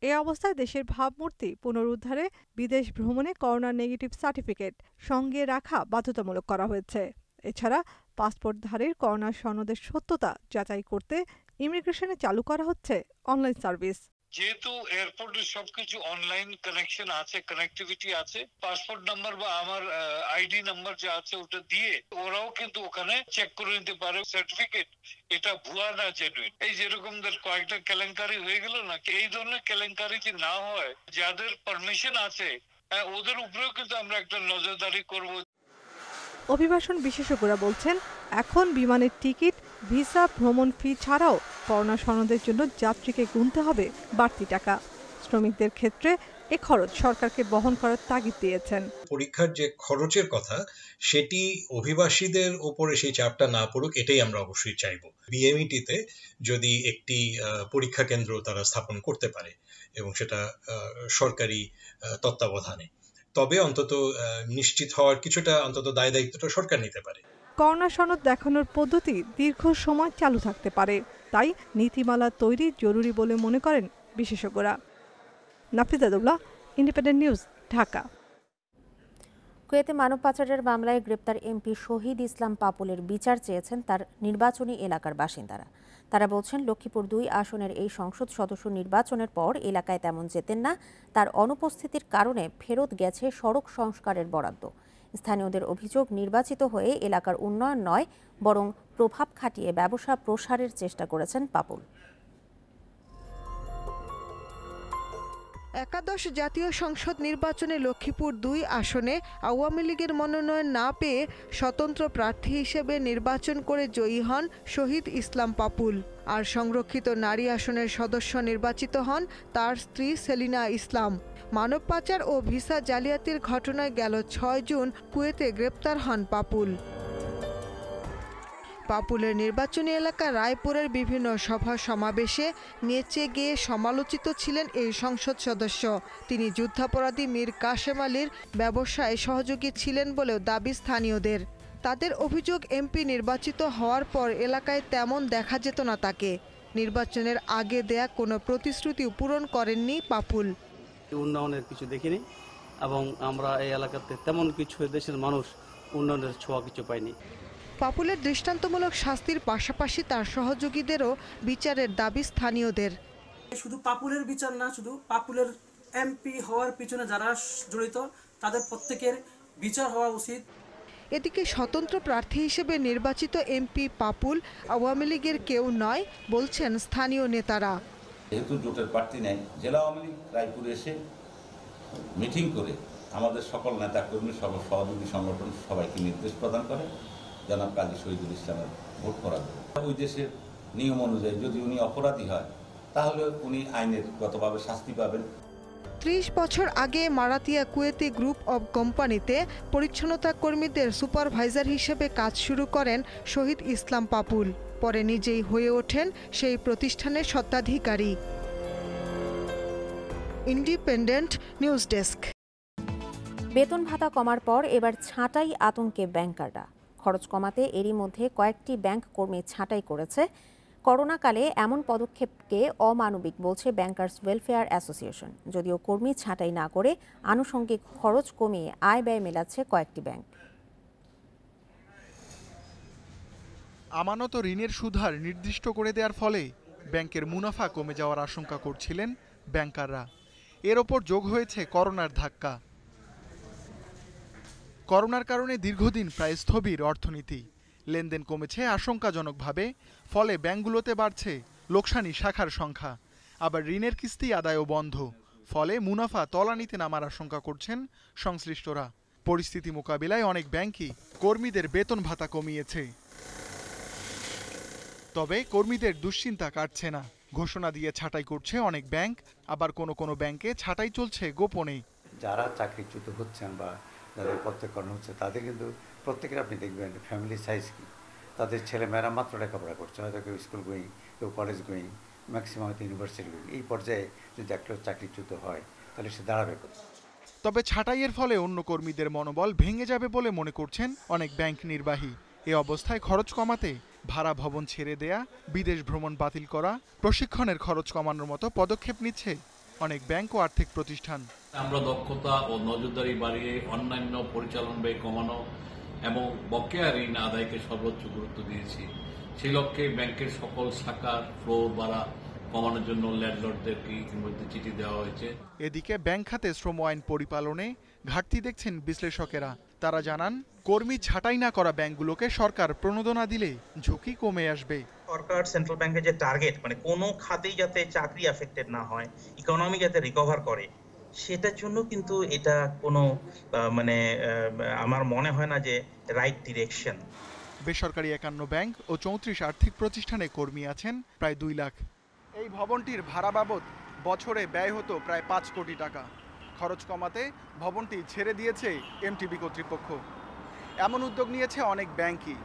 এ অবস্থায় দেশের ভাবমূর্তি পুনরুদ্ধারে বিদেশ ভ্রমণে করোনা নেগেটিভ সার্টিফিকেট সঙ্গে রাখা বাধ্যতামূলক করা হয়েছে। এছাড়া পাসপোর্টধারীর করোনা সনদের সত্যতা যাচাই করতে ইমিগ্রেশনে চালু করা হচ্ছে অনলাইন সার্ভিস। যেহেতু এয়ারপোর্টের সবকিছু অনলাইন কানেকশন আছে, কানেক্টিভিটি আছে, পাসপোর্ট নাম্বার বা আমার আইডি নাম্বার যা আছে ওটা দিয়ে ওরাও কিন্তু ওখানে চেক করে নিতে পারে সার্টিফিকেট এটা ভুয়া না জেনুইন। এই যেরকম কয়েকটা কেলেঙ্কারি হয়ে গেল না, এই ধরনের কেলেঙ্কারি যে না হয়, যাদের পারমিশন আছে ওদের উপরেও কিন্তু আমরা একটা নজরদারি করব। অভিবাসন বিশেষজ্ঞরা বলছেন, এখন বিমানের টিকিট, ভিসা, ভ্রমণ ফি ছাড়াও করোনা সনদের জন্য যাত্রীকে গুনতে হবে বাড়তি টাকা। শ্রমিকদের ক্ষেত্রে এ খরচ সরকারকে বহন করার তাগিদ দিয়েছেন। পরীক্ষার যে খরচের কথা সেটি অভিবাসীদের উপরে সেই চাপটা না পড়ুক, এটাই আমরা অবশ্যই চাইব। বিএমইটিতে যদি একটি পরীক্ষা কেন্দ্র তারা স্থাপন করতে পারে এবং সেটা সরকারি তত্ত্বাবধানে, তবে অন্তত নিশ্চিত হওয়ার কিছুটা অন্তত দায় দায়িত্বটা সরকার নিতে পারে। করোনা সনদ দেখানোর পদ্ধতি দীর্ঘ সময় চালু থাকতে পারে, তাই নীতিমালা তৈরি জরুরি বলে মনে করেন বিশেষজ্ঞরা। নাফিজাতুল্লাহ, ইন্ডিপেন্ডেন্ট নিউজ, ঢাকা। কুয়েতে মানব পাচারের মামলায় গ্রেপ্তার এমপি শহীদ ইসলাম পাপুলের বিচার চেয়েছেন তার নির্বাচনী এলাকার বাসিন্দারা। তারা বলছেন, লক্ষ্মীপুর ২ আসনের এই সংসদ সদস্য নির্বাচনের পর এলাকায় তেমন যেতেন না। তার অনুপস্থিতির কারণে ফেরত গেছে সড়ক সংস্কারের বরাদ্দ। স্থানীয়দের অভিযোগ, নির্বাচিত হয়ে এলাকার উন্নয়ন নয়, বরং প্রভাব খাটিয়ে ব্যবসা প্রসারের চেষ্টা করেছেন পাপুল। একাদশ জাতীয় সংসদ নির্বাচনে লক্ষ্মীপুর ২ আসনে আওয়ামী লীগের মনোনয়ন না পেয়ে স্বতন্ত্র প্রার্থী হিসেবে নির্বাচন করে জয়ী হন শহীদ ইসলাম পাপুল। আর সংরক্ষিত নারী আসনের সদস্য নির্বাচিত হন তার স্ত্রী সেলিনা ইসলাম। মানব পাচার ও ভিসা জালিয়াতির ঘটনায় গেল ৬ জুন কুয়েতে গ্রেপ্তার হন পাপুল। পাপুলের নির্বাচনী এলাকা রায়পুরের বিভিন্ন সভা সমাবেশে নেচে গিয়ে সমালোচিত ছিলেন এই সংসদ সদস্য। তিনি যুদ্ধাপরাধী মীর কাশেম আলীর ব্যবসায় সহযোগী ছিলেন বলেও দাবি স্থানীয়দের। তাদের অভিযোগ, এমপি নির্বাচিত হওয়ার পর এলাকায় তেমন দেখা যেত না তাকে। নির্বাচনের আগে দেয়া কোনো প্রতিশ্রুতি পূরণ করেননি পাপুল। উন্নয়নের কিছু দেখিনি এবং আমরা এই এলাকাতে তেমন কিছু দেশের মানুষ উন্নয়নের ছোঁয়া কিছু পাইনি। পাপুলের দৃষ্টান্তমূলক শাস্তির পাশাপাশি তার সহযোগীদেরও বিচারের দাবি স্থানীয়দের। শুধু পাপুলের বিচার না, শুধু পাপুলের এমপি হওয়ার পিছনে যারা জড়িত তাদের প্রত্যেকের বিচার হওয়া উচিত। এদিকে স্বতন্ত্র প্রার্থী হিসেবে নির্বাচিত এমপি পাপুল আওয়ামী লীগের কেউ নয় বলছেন স্থানীয় নেতারা। যেহেতু জোটের প্রার্থী নেই, জেলা আওয়ামী লীগ রায়পুরে এসে মিটিং করে আমাদের সকল নেতাকর্মী সকল সহযোগী সংগঠন সবাইকে নির্দেশ প্রদান করে জনাব কাজী শহীদুল ইসলামের ভোট করাবে। ওই দেশের নিয়ম অনুযায়ী যদি উনি অপরাধী হয় তাহলে উনি আইনের গতভাবে শাস্তি পাবেন। ৩০ বছর আগে মারাতিয়া কুয়েতি গ্রুপ অব কোম্পানিতে পরিচ্ছন্নতা কর্মীদের সুপারভাইজার হিসেবে কাজ শুরু করেন শহীদ ইসলাম পাপুল। পরে নিজেই হয়ে ওঠেন সেই প্রতিষ্ঠানের স্বত্বাধিকারী। Independent news desk. বেতন ভাতা কমার পর এবার ছাঁটাই আতঙ্কে ব্যাংকাররা। খরচ কমাতে এরই মধ্যে কয়েকটি ব্যাংক কর্মী ছাঁটাই করেছে। করোনাকালে এমন পদক্ষেপকে অমানবিক বলছে ব্যাংকার্স ওয়েলফেয়ার অ্যাসোসিয়েশন। যদিও কর্মী ছাঁটাই না করে আনুষঙ্গিক খরচ কমিয়ে আয় ব্যয় মেলাচ্ছে কয়েকটি ব্যাংক। আমানত ঋণের সুদহার নির্দিষ্ট করে দেওয়ার ফলে ব্যাংকের মুনাফা কমে যাওয়ার আশঙ্কা করছিলেন ব্যাংকাররা। এর ওপর যোগ হয়েছে করোনার ধাক্কা। করোনার কারণে দীর্ঘদিন প্রায় স্থবির অর্থনীতি। লেনদেন কমেছে আশঙ্কাজনকভাবে। ফলে ব্যাংকগুলোতে বাড়ছে লোকসানি শাখার সংখ্যা। আবার ঋণের কিস্তি আদায়ও বন্ধ। ফলে মুনাফা তলানিতে নামার আশঙ্কা করছেন সংশ্লিষ্টরা। পরিস্থিতি মোকাবিলায় অনেক ব্যাংকই কর্মীদের বেতন ভাতা কমিয়েছে। তবে কর্মীদের দুশ্চিন্তা কাটছে না। ঘোষণা দিয়ে ছাঁটাই করছে অনেক ব্যাংক। আবার কোনো ব্যাংকে ছাঁটাই চলছে গোপনে। যারা চাকরিচ্যুত হচ্ছেন বা যাদের প্রত্যেককরণ হচ্ছে তাদের কিন্তু প্রত্যেকের আপনি দেখবেন ফ্যামিলি সাইজ কি, তাদের ছেলেমেয়েরা মাত্র লেখাপড়া করছে, হয়তো কেউ স্কুল গোয়িং, কেউ কলেজ গোয়িং, ম্যাক্সিমাম হয়তো ইউনিভার্সিটি গোয়িং। এই পর্যায়ে যদি একটা চাকরিচ্যুত হয় তাহলে সে দাঁড়াবে। তবে ছাঁটাইয়ের ফলে অন্য কর্মীদের মনোবল ভেঙে যাবে বলে মনে করছেন অনেক ব্যাংক নির্বাহী। এ অবস্থায় খরচ কমাতে ভাড়া ভবন ছেড়ে দেয়া, বিদেশ ভ্রমণ বাতিল করা, প্রশিক্ষণের খরচ কমানোর মতো পদক্ষেপ নিচ্ছে অনেক ব্যাংক ও আর্থিক প্রতিষ্ঠান। আমরা দক্ষতা ও নজরদারি বাড়িয়ে অন্যান্য পরিচালন ব্যয় কমানো এবং বকেয়া ঋণ আদায়কে সর্বোচ্চ গুরুত্ব দিয়েছি। সেই লক্ষ্যে ব্যাংকের সকল শাখার ফ্লোর ভাড়া কমানোর জন্য ল্যান্ডলর্ডদেরকে ইতিমধ্যে চিঠি দেওয়া হয়েছে। এদিকে ব্যাংক খাতে শ্রম আইন পরিপালনে ঘাটতি দেখছেন বিশ্লেষকেরা। তারা জানান, কর্মী ছাঁটাই না করা ব্যাংকগুলোকে সরকার প্রণোদনা দিলে ঝুঁকি কমে আসবে। সরকার সেন্ট্রাল ব্যাংকের যে টার্গেট, মানে কোনো খাতেই যাতে চাকরি এফেক্টেড না হয়, ইকোনমি যাতে রিকভার করে, সেটার জন্য কিন্তু এটা কোনো আমার মনে হয় না যে রাইট ডিরেকশন। বেসরকারি 51 ব্যাংক ও 34 আর্থিক প্রতিষ্ঠানে কর্মী আছেন প্রায় 2 লাখ। এই ভবনটির ভাড়া বাবদ বছরে ব্যয় হতো প্রায় 5 কোটি টাকা। খরচ কমাতে ভবনটি ছেড়ে দিয়েছে এমটিবি কর্তৃপক্ষ। এমন উদ্যোগ নিয়েছে অনেক ব্যাংকই।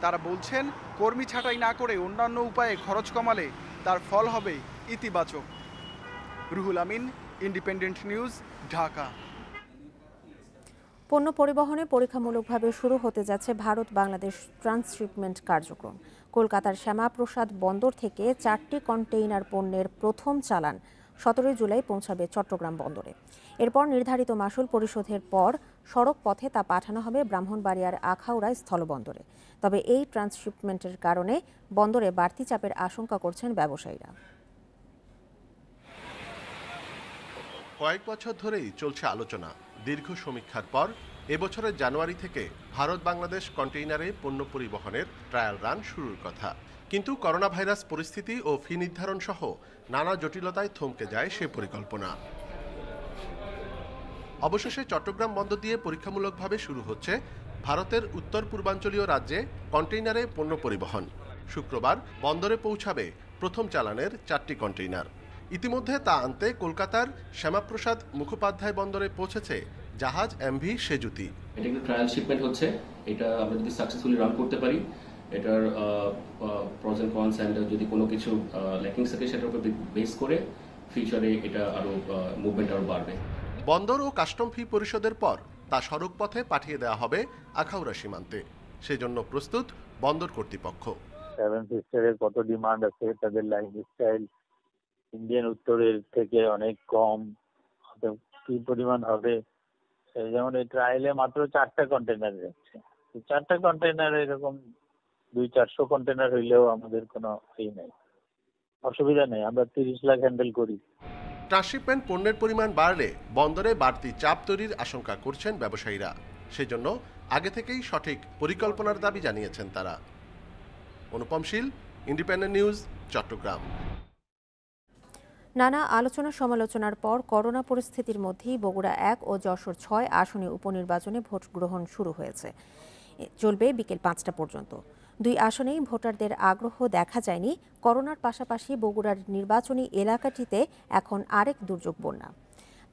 তারা বলছেন, কর্মী ছাঁটাই না করে অন্যান্য উপায়ে খরচ কমালে তার ফল হবে ইতিবাচক। Ruhul Amin, independent news, Dhaka. পণ্য পরিবহনে পরীক্ষামূলকভাবে শুরু হতে যাচ্ছে ভারত বাংলাদেশ ট্রান্সশিপমেন্ট কার্যক্রম। কলকাতার শ্যামাপ্রসাদ বন্দর থেকে 4টি কন্টেইনার পণ্যের প্রথম চালান 17 জুলাই পৌঁছাবে চট্টগ্রাম বন্দরে। এরপর নির্ধারিত মাশুল পরিশোধের পর সড়ক পথে তা পাঠানো হবে ব্রাহ্মণবাড়িয়ার আখাউড়া স্থলবন্দরে। তবে এই ট্রান্সশিপমেন্টের কারণে বন্দরে বাড়তি চাপের আশঙ্কা করছেন ব্যবসায়ীরা। কয়েক বছর ধরেই চলছে আলোচনা। দীর্ঘ সমীক্ষার পর এবছরের জানুয়ারি থেকে ভারত বাংলাদেশ কন্টেইনারে পণ্য পরিবহনের ট্রায়াল রান শুরুর কথা। কিন্তু করোনা ভাইরাস পরিস্থিতি ও ফি নির্ধারণ সহ নানা জটিলতায় থমকে যায় সে পরিকল্পনা। অবশেষে চট্টগ্রাম বন্দর দিয়ে পরীক্ষামূলকভাবে শুরু হচ্ছে ভারতের উত্তর পূর্বাঞ্চলীয় রাজ্যে কন্টেইনারে পণ্য পরিবহন। শুক্রবার বন্দরে পৌঁছাবে প্রথম চালানের 4টি কন্টেইনার। ইতিমধ্যে তা আনতে কলকাতার শ্যামাপ্রসাদ মুখোপাধ্যায় বন্দরে পৌঁছেছে জাহাজ এমভি সেজুতি। এটা একটা ট্রায়াল শিপমেন্ট হচ্ছে। এটা আমরা যদি সাকসেসফুলি রান করতে পারি, এটার প্রস এন্ড কনস এন্ড যদি কোনো কিছু ল্যাকিংস থাকে সেটার উপর বেস করে ফিউচারে এটা আরো মুভমেন্ট আরো বাড়বে। বন্দর ও কাস্টম ফি পরিশোধের পর তা সড়ক পথে পাঠিয়ে দেওয়া হবে আখাউড়া সীমান্তে। সেজন্য প্রস্তুত বন্দর কর্তৃপক্ষ। সেভেন সিস্টারের কত ডিমান্ড আছে, তাদের লাইফস্টাইল ইন্ডিয়ান উত্তরের থেকে অনেক কম, কি পরিমাণ হবে। যেমন এই ট্রায়ালে মাত্র 4টা কন্টেনার যাচ্ছে। 4টা কন্টেনার এরকম 200-400 কন্টেনার হইলেও আমাদের কোনো ফি নেই, অসুবিধা নেই। আমরা 30 লাখ হ্যান্ডেল করি। ট্রান্সশিপমেন্ট পণ্যের পরিমাণ বাড়লে বন্দরে বাড়তি চাপ তৈরির আশঙ্কা করছেন ব্যবসায়ীরা। সেজন্য আগে থেকেই সঠিক পরিকল্পনার দাবি জানিয়েছেন তারা। অনুপম শীল, ইন্ডিপেন্ডেন্ট নিউজ, চট্টগ্রাম। নানা আলোচনা সমালোচনার পর করোনা পরিস্থিতির মধ্যেই বগুড়া 1 ও যশোর 6 আসনে উপনির্বাচনে ভোট গ্রহণ শুরু হয়েছে। চলবে বিকেল 5টা পর্যন্ত। 2 আসনেই ভোটারদের আগ্রহ দেখা যায়নি। করোনার পাশাপাশি বগুড়ার নির্বাচনী এলাকাটিতে এখন আরেক দুর্যোগ বন্যা।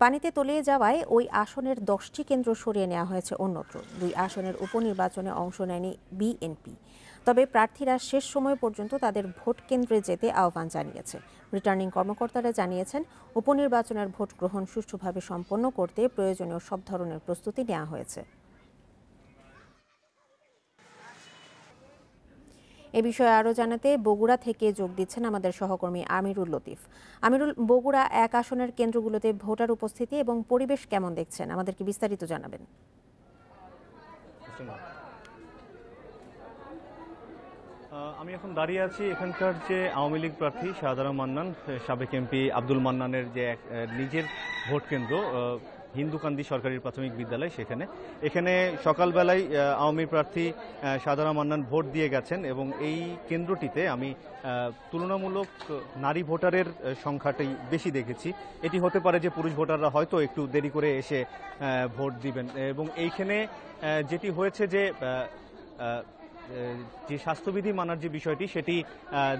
পানিতে তলিয়ে যাওয়ায় ওই আসনের 10টি কেন্দ্র সরিয়ে নেওয়া হয়েছে অন্যত্র। 2 আসনের উপনির্বাচনে অংশ নেয়নি বিএনপি। তবে প্রার্থীরা শেষ সময় পর্যন্ত তাদের ভোট কেন্দ্রে যেতে আহ্বান জানিয়েছে। রিটার্নিং কর্মকর্তারা জানিয়েছেন, উপনির্বাচনের ভোট গ্রহণ সুষ্ঠুভাবে সম্পন্ন করতে প্রয়োজনীয় সব ধরনের প্রস্তুতি নেওয়া হয়েছে। এ বিষয়ে আরও জানাতে বগুড়া থেকে যোগ দিচ্ছেন আমাদের সহকর্মী আমিরুল লতিফ। আমিরুল, বগুড়া 1 আসনের কেন্দ্রগুলোতে ভোটার উপস্থিতি এবং পরিবেশ কেমন দেখছেন, আমাদেরকে বিস্তারিত জানাবেন। আমি এখন দাঁড়িয়ে আছি এখানকার যে আওয়ামী লীগ প্রার্থী শাহজাহান মান্নান, সাবেক এমপি আব্দুল মান্নানের যে নিজের ভোট কেন্দ্র হিন্দুকান্দি সরকারি প্রাথমিক বিদ্যালয়, এখানে সকালবেলায় আওয়ামী প্রার্থী শাহজাহান মান্নান ভোট দিয়ে গেছেন এবং এই কেন্দ্রটিতে আমি তুলনামূলক নারী ভোটারের সংখ্যাটাই বেশি দেখেছি। এটি হতে পারে যে পুরুষ ভোটাররা হয়তো একটু দেরি করে এসে ভোট দিবেন এবং এইখানে যেটি হয়েছে যে স্বাস্থ্যবিধি মানার যে বিষয়টি সেটি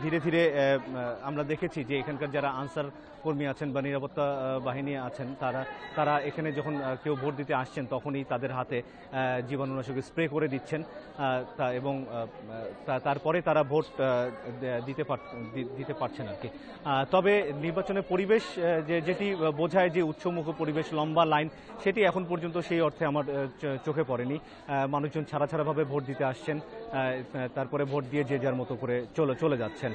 ধীরে ধীরে আমরা দেখেছি যে এখানকার যারা আনসার কর্মী আছেন বা নিরাপত্তা বাহিনী আছেন তারা এখানে যখন কেউ ভোট দিতে আসছেন তখনই তাদের হাতে জীবাণুনাশক স্প্রে করে দিচ্ছেন এবং তারপরে তারা ভোট দিতে পারছেন আর কি। তবে নির্বাচনের পরিবেশ যেটি বোঝায় যে উৎসমুখ পরিবেশ, লম্বা লাইন, সেটি এখন পর্যন্ত সেই অর্থে আমার চোখে পড়েনি। মানুষজন ছাড়াভাবে ভোট দিতে আসছেন, তারপরে ভোট দিয়ে যে যার মতো করে চলে যাচ্ছেন।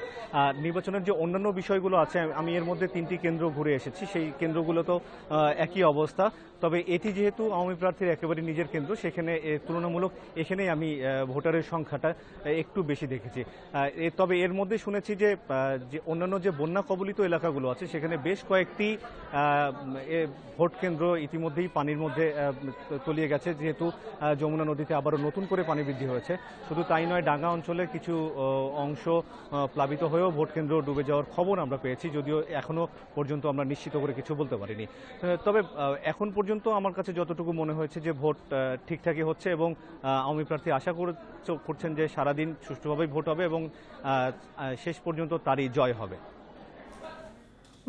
নির্বাচনের যে অন্যান্য বিষয়গুলো আছে, আমি এর মধ্যে 3টি কেন্দ্র ঘুরে এসেছি, সেই কেন্দ্রগুলো তো একই অবস্থা। তবে এটি যেহেতু আওয়ামী প্রার্থীর একেবারে নিজের কেন্দ্র, সেখানে তুলনামূলক এখানেই আমি ভোটারের সংখ্যাটা একটু বেশি দেখেছি। তবে এর মধ্যে শুনেছি যে অন্যান্য যে বন্যা কবলিত এলাকাগুলো আছে সেখানে বেশ কয়েকটি ভোট কেন্দ্র ইতিমধ্যেই পানির মধ্যে তলিয়ে গেছে, যেহেতু যমুনা নদীতে আবারও নতুন করে পানি বৃদ্ধি হয়েছে। শুধু তাই নয়, ডাঙ্গা অঞ্চলের কিছু অংশ প্লাবিত হয়েও ভোট কেন্দ্র ডুবে যাওয়ার খবর আমরা পেয়েছি, যদিও এখনো পর্যন্ত আমরা নিশ্চিত করে কিছু বলতে পারিনি। তবে এখন পর্যন্ত আমার কাছে যতটুকু মনে হয়েছে যে ভোট ঠিকঠাকই হচ্ছে এবং আওয়ামী প্রার্থী আশা করছেন যে সারাদিন সুষ্ঠুভাবেই ভোট হবে এবং শেষ পর্যন্ত তারই জয় হবে।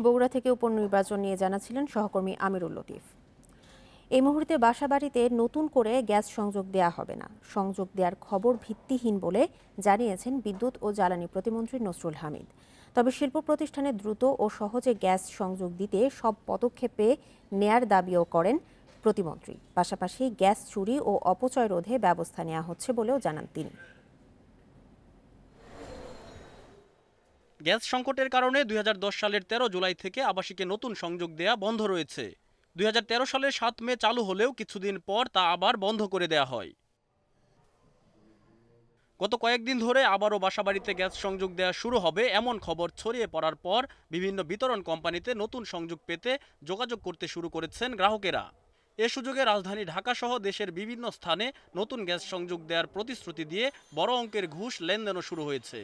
বগুড়া থেকে উপনির্বাচন নিয়ে জানাচ্ছিলেন সহকর্মী আমিরুল লতিফ। এই মুহূর্তে বাসাবাড়িতে নতুন করে গ্যাস সংযোগ দেয়া হবে না। সংযোগ দেওয়ার খবর ভিত্তিহীন বলে জানিয়েছেন বিদ্যুৎ ও জ্বালানি প্রতিমন্ত্রী নসরুল হামিদ। তবে শিল্প প্রতিষ্ঠানে দ্রুত ও সহজে গ্যাস সংযোগ দিতে সব পদক্ষেপে নেয়ার দাবিও করেন প্রতিমন্ত্রী। পাশাপাশি গ্যাস চুরি ও অপচয় রোধে ব্যবস্থা নেওয়া হচ্ছে বলেও জানান তিনি। গ্যাস সংকটের কারণে 2010 সালের 13 জুলাই থেকে আবাসিকে নতুন সংযোগ দেয়া বন্ধ রয়েছে। 2013 সালের 7 মে চালু হলেও কিছুদিন পর তা আবার বন্ধ করে দেয়া হয়। গত কয়েকদিন ধরে আবারও বাসাবাড়িতে গ্যাস সংযোগ দেওয়া শুরু হবে এমন খবর ছড়িয়ে পড়ার পর বিভিন্ন বিতরণ কোম্পানিতে নতুন সংযোগ পেতে যোগাযোগ করতে শুরু করেছেন গ্রাহকেরা। এ সুযোগে রাজধানী ঢাকা সহ দেশের বিভিন্ন স্থানে নতুন গ্যাস সংযোগ দেওয়ার প্রতিশ্রুতি দিয়ে বড় অঙ্কের ঘুষ লেনদেনও শুরু হয়েছে।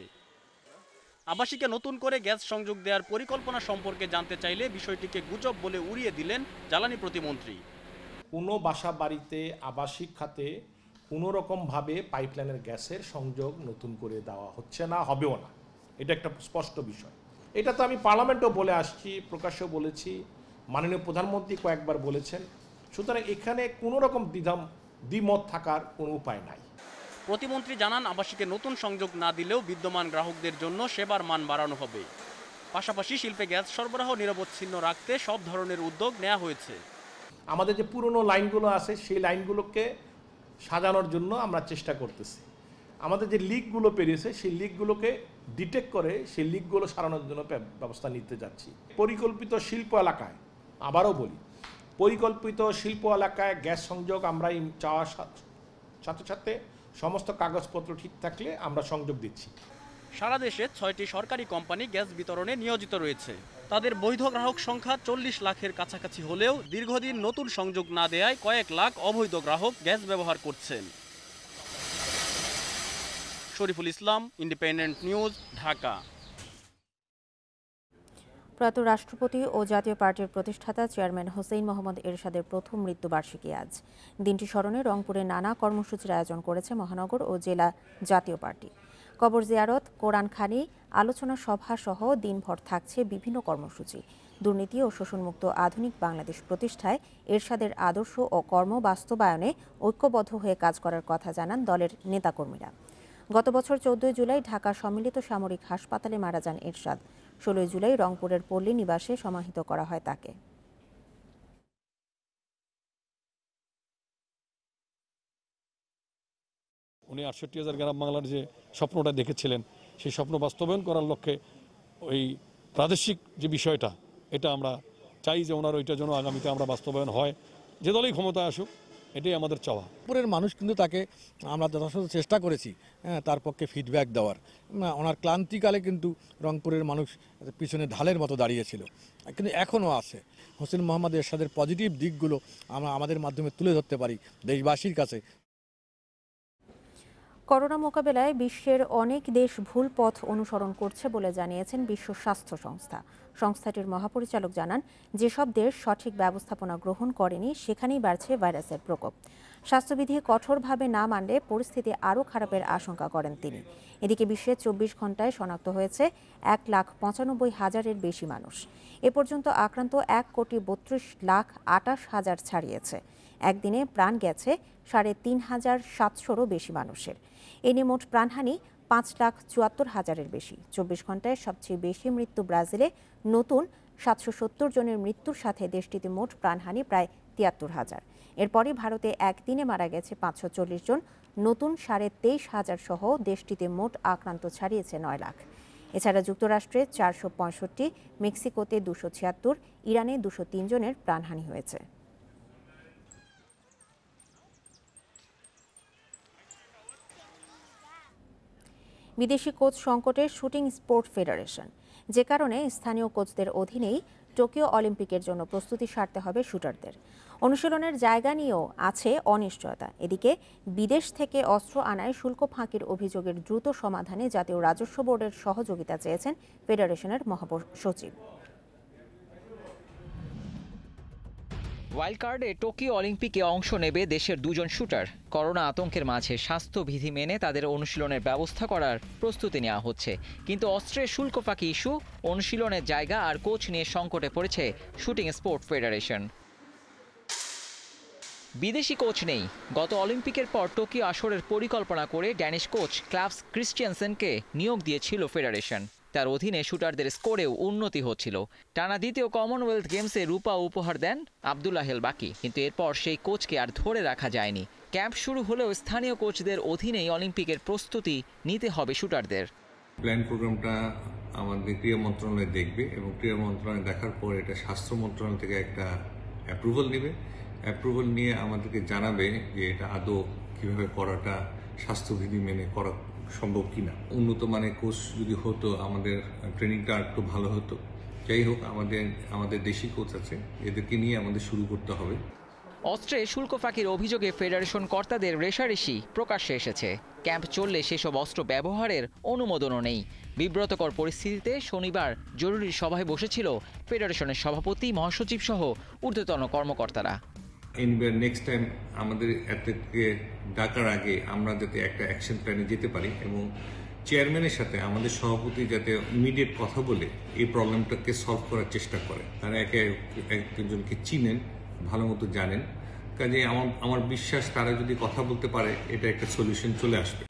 আবাসিকে নতুন করে গ্যাস সংযোগ দেওয়ার পরিকল্পনা সম্পর্কে জানতে চাইলে বিষয়টিকে গুজব বলে উড়িয়ে দিলেন জ্বালানি প্রতিমন্ত্রী। কোনো বাসা বাড়িতে আবাসিক খাতে কোনো রকমভাবে পাইপলাইনের গ্যাসের সংযোগ নতুন করে দেওয়া হচ্ছে না, হবেও না, এটা একটা স্পষ্ট বিষয়। এটা তো আমি পার্লামেন্টেও বলে আসছি, প্রকাশ্যেও বলেছি, মাননীয় প্রধানমন্ত্রী কয়েকবার বলেছেন। সুতরাং এখানে কোনো রকম দ্বিমত থাকার কোনো উপায় নাই। প্রতিমন্ত্রী জানান, আবাসিকে নতুন সংযোগ না দিলেও বিদ্যমান গ্রাহকদের জন্য সেবার মান বাড়ানো হবে। পাশাপাশি শিল্পে গ্যাস সরবরাহ নিরবচ্ছিন্ন রাখতে সব ধরনের উদ্যোগ নেওয়া হয়েছে। আমাদের যে পুরনো লাইনগুলো আছে সেই লাইনগুলোকে সাজানোর জন্য আমরা চেষ্টা করতেছি। আমাদের যে লিকগুলো পেরিয়েছে সেই লিকগুলোকে ডিটেক্ট করে সেই লিকগুলো সারানোর জন্য ব্যবস্থা নিতে যাচ্ছি। পরিকল্পিত শিল্প এলাকায়, আবারও বলি, পরিকল্পিত শিল্প এলাকায় গ্যাস সংযোগ আমরা চাওয়ার সাথে সাথে সমস্ত কাগজপত্র ঠিক থাকলে আমরা সংযোগ দিচ্ছি। সারা দেশে 6টি সরকারি কোম্পানি গ্যাস বিতরণে নিয়োজিত রয়েছে। তাদের বৈধ গ্রাহক সংখ্যা 40 লাখের কাছাকাছি হলেও দীর্ঘদিন নতুন সংযোগ না দেয়ায় কয়েক লাখ অবৈধ গ্রাহক গ্যাস ব্যবহার করছেন। Shariful Islam, independent news, Dhaka. প্রয়াত রাষ্ট্রপতি ও জাতীয় পার্টির প্রতিষ্ঠাতা চেয়ারম্যান হোসেইন মোহাম্মদ এরশাদের প্রথম মৃত্যুবার্ষিকী আজ। দিনটি স্মরণে রংপুরে নানা কর্মসূচির আয়োজন করেছে মহানগর ও জেলা জাতীয় পার্টি। কবর জিয়ারত, কোরআনখানি, আলোচনা সভা সহ দিনভর থাকছে বিভিন্ন কর্মসূচি। দুর্নীতি ও শোষণমুক্ত আধুনিক বাংলাদেশ প্রতিষ্ঠায় এরশাদের আদর্শ ও কর্ম বাস্তবায়নে ঐক্যবদ্ধ হয়ে কাজ করার কথা জানান দলের নেতাকর্মীরা। গত বছর 14 জুলাই ঢাকা সম্মিলিত সামরিক হাসপাতালে মারা যান এরশাদ। 16 জুলাই রংপুরের পল্লী নিবাসে সমাহিত করা হয় তাকে। উনি 68,000 গ্রাম বাংলার যে স্বপ্নটা দেখেছিলেন, সেই স্বপ্ন বাস্তবায়ন করার লক্ষ্যে ওই প্রাদেশিক যে বিষয়টা, এটা আমরা চাই যে ওনার ওইটা যেন আগামীতে আমরা বাস্তবায়ন হয়, যে দলই ক্ষমতায় আসুক, এটাই আমাদের চাওয়া। রংপুরের মানুষ কিন্তু তাকে আমরা যথাযথ চেষ্টা করেছি তার পক্ষে ফিডব্যাক দেওয়ার। ওনার ক্লান্তিকালে কিন্তু রংপুরের মানুষ পিছনে ঢালের মতো দাঁড়িয়েছিল, কিন্তু এখনও আছে। হোসেন মোহাম্মদ এরশাদের পজিটিভ দিকগুলো আমরা আমাদের মাধ্যমে তুলে ধরতে পারি দেশবাসীর কাছে। করোনা মোকাবেলায় বিশ্বের অনেক দেশ ভুল পথ অনুসরণ করছে বলে জানিয়েছেন বিশ্ব স্বাস্থ্য সংস্থা। সংস্থাটির মহাপরিচালক জানান, যেসব দেশ সঠিক ব্যবস্থাপনা গ্রহণ করেনি সেখানেই বাড়ছে ভাইরাসের প্রকোপ। স্বাস্থ্যবিধি কঠোরভাবে না মানলে পরিস্থিতি আরও খারাপের আশঙ্কা করেন তিনি। এদিকে বিশ্বে 24 ঘন্টায় শনাক্ত হয়েছে 1,95,000-এর বেশি মানুষ। এ পর্যন্ত আক্রান্ত 1,32,28,000 ছাড়িয়েছে। একদিনে প্রাণ গেছে 3,500-700-রও বেশি মানুষের। এ নিয়ে মোট প্রাণহানি 5,74,000-এর বেশি। 24 ঘন্টায় সবচেয়ে বেশি মৃত্যু ব্রাজিলে। নতুন 770 জনের মৃত্যুর সাথে দেশটিতে মোট প্রাণহানি প্রায় 73,000। এরপরই ভারতে একদিনে মারা গেছে 540 জন। নতুন 23,500 সহ দেশটিতে মোট আক্রান্ত ছাড়িয়েছে 9 লাখ। এছাড়া যুক্তরাষ্ট্রে 465, মেক্সিকোতে 276, ইরানে 203 জনের প্রাণহানি হয়েছে। বিদেশি কোচ সংকটে শুটিং স্পোর্ট ফেডারেশন, যে কারণে স্থানীয় কোচদের অধীনেই টোকিও অলিম্পিকের জন্য প্রস্তুতি সারতে হবে শুটারদের। অনুশীলনের জায়গা নিয়েও আছে অনিশ্চয়তা। এদিকে বিদেশ থেকে অস্ত্র আনায় শুল্ক ফাঁকির অভিযোগের দ্রুত সমাধানে জাতীয় রাজস্ব বোর্ডের সহযোগিতা চেয়েছেন ফেডারেশনের মহাসচিব। ওয়াইল্ড কার্ডে টোকিও অলিম্পিকে অংশ নেবে দেশের 2 জন শুটার। করোনা আতঙ্কের মাঝে স্বাস্থ্যবিধি মেনে তাদের অনুশীলনের ব্যবস্থা করার প্রস্তুতি নেওয়া হচ্ছে, কিন্তু অস্ত্রের শুল্ক ফাঁকি ইস্যু, অনুশীলনের জায়গা আর কোচ নিয়ে সংকটে পড়েছে শুটিং স্পোর্ট ফেডারেশন। বিদেশি কোচ নেই। গত অলিম্পিকের পর টোকিও আসরের পরিকল্পনা করে ড্যানিশ কোচ ক্লাবস ক্রিশ্চিয়ানসেনকে নিয়োগ দিয়েছিল ফেডারেশন। তার অধীনে শুটারদের স্কোরেও উন্নতি হচ্ছিল। টানা দ্বিতীয় কমনওয়েলথ গেমসে রূপা উপহার দেন আব্দুল্লাহ হেল বাকি, কিন্তু এরপর সেই কোচকে আর ধরে রাখা যায়নি। ক্যাম্প শুরু হলেও স্থানীয় কোচদের অধীনেই অলিম্পিকের প্রস্তুতি নিতে হবে শুটারদের। প্ল্যান প্রোগ্রামটা আমাদের ক্রীড়া মন্ত্রণালয় দেখবে এবং ক্রীড়া মন্ত্রণালয় দেখার পর এটা স্বাস্থ্য মন্ত্রণালয় থেকে একটা অ্যাপ্রুভাল নেবে। অ্যাপ্রুভাল নিয়ে আমাদেরকে জানাবে যে এটা আদৌ কীভাবে করাটা স্বাস্থ্যবিধি মেনে করা সম্ভব কিনা। উন্নত মানের কোচ যদি হতো, আমাদের ট্রেনিংটা একটু ভালো হতো। যাই হোক, আমাদের দেশি কোচ আছে, এদেরকে নিয়ে আমাদের শুরু করতে হবে। অস্ত্রে শুল্ক ফাঁকির অভিযোগে ফেডারেশন কর্তাদের রেষারেষি প্রকাশ্যে এসেছে। ক্যাম্প চললে সেসব অস্ত্র ব্যবহারের অনুমোদনও নেই। বিব্রতকর পরিস্থিতিতে শনিবার জরুরি সভায় বসেছিল ফেডারেশনের সভাপতি, মহাসচিব সহ ঊর্ধ্বতন কর্মকর্তারা। নেক্সট টাইম আমাদের অ্যাথলেটকে ডাকার আগে আমরা যাতে একটা অ্যাকশন প্ল্যানে যেতে পারি এবং চেয়ারম্যানের সাথে আমাদের সভাপতি যাতে ইমিডিয়েট কথা বলে এই প্রবলেমটাকে সলভ করার চেষ্টা করে। তারা একে একজনকে চিনেন, ভালো মতো জানেন। কাজে আমার বিশ্বাস তারা যদি কথা বলতে পারে, এটা একটা সলিউশন চলে আসবে।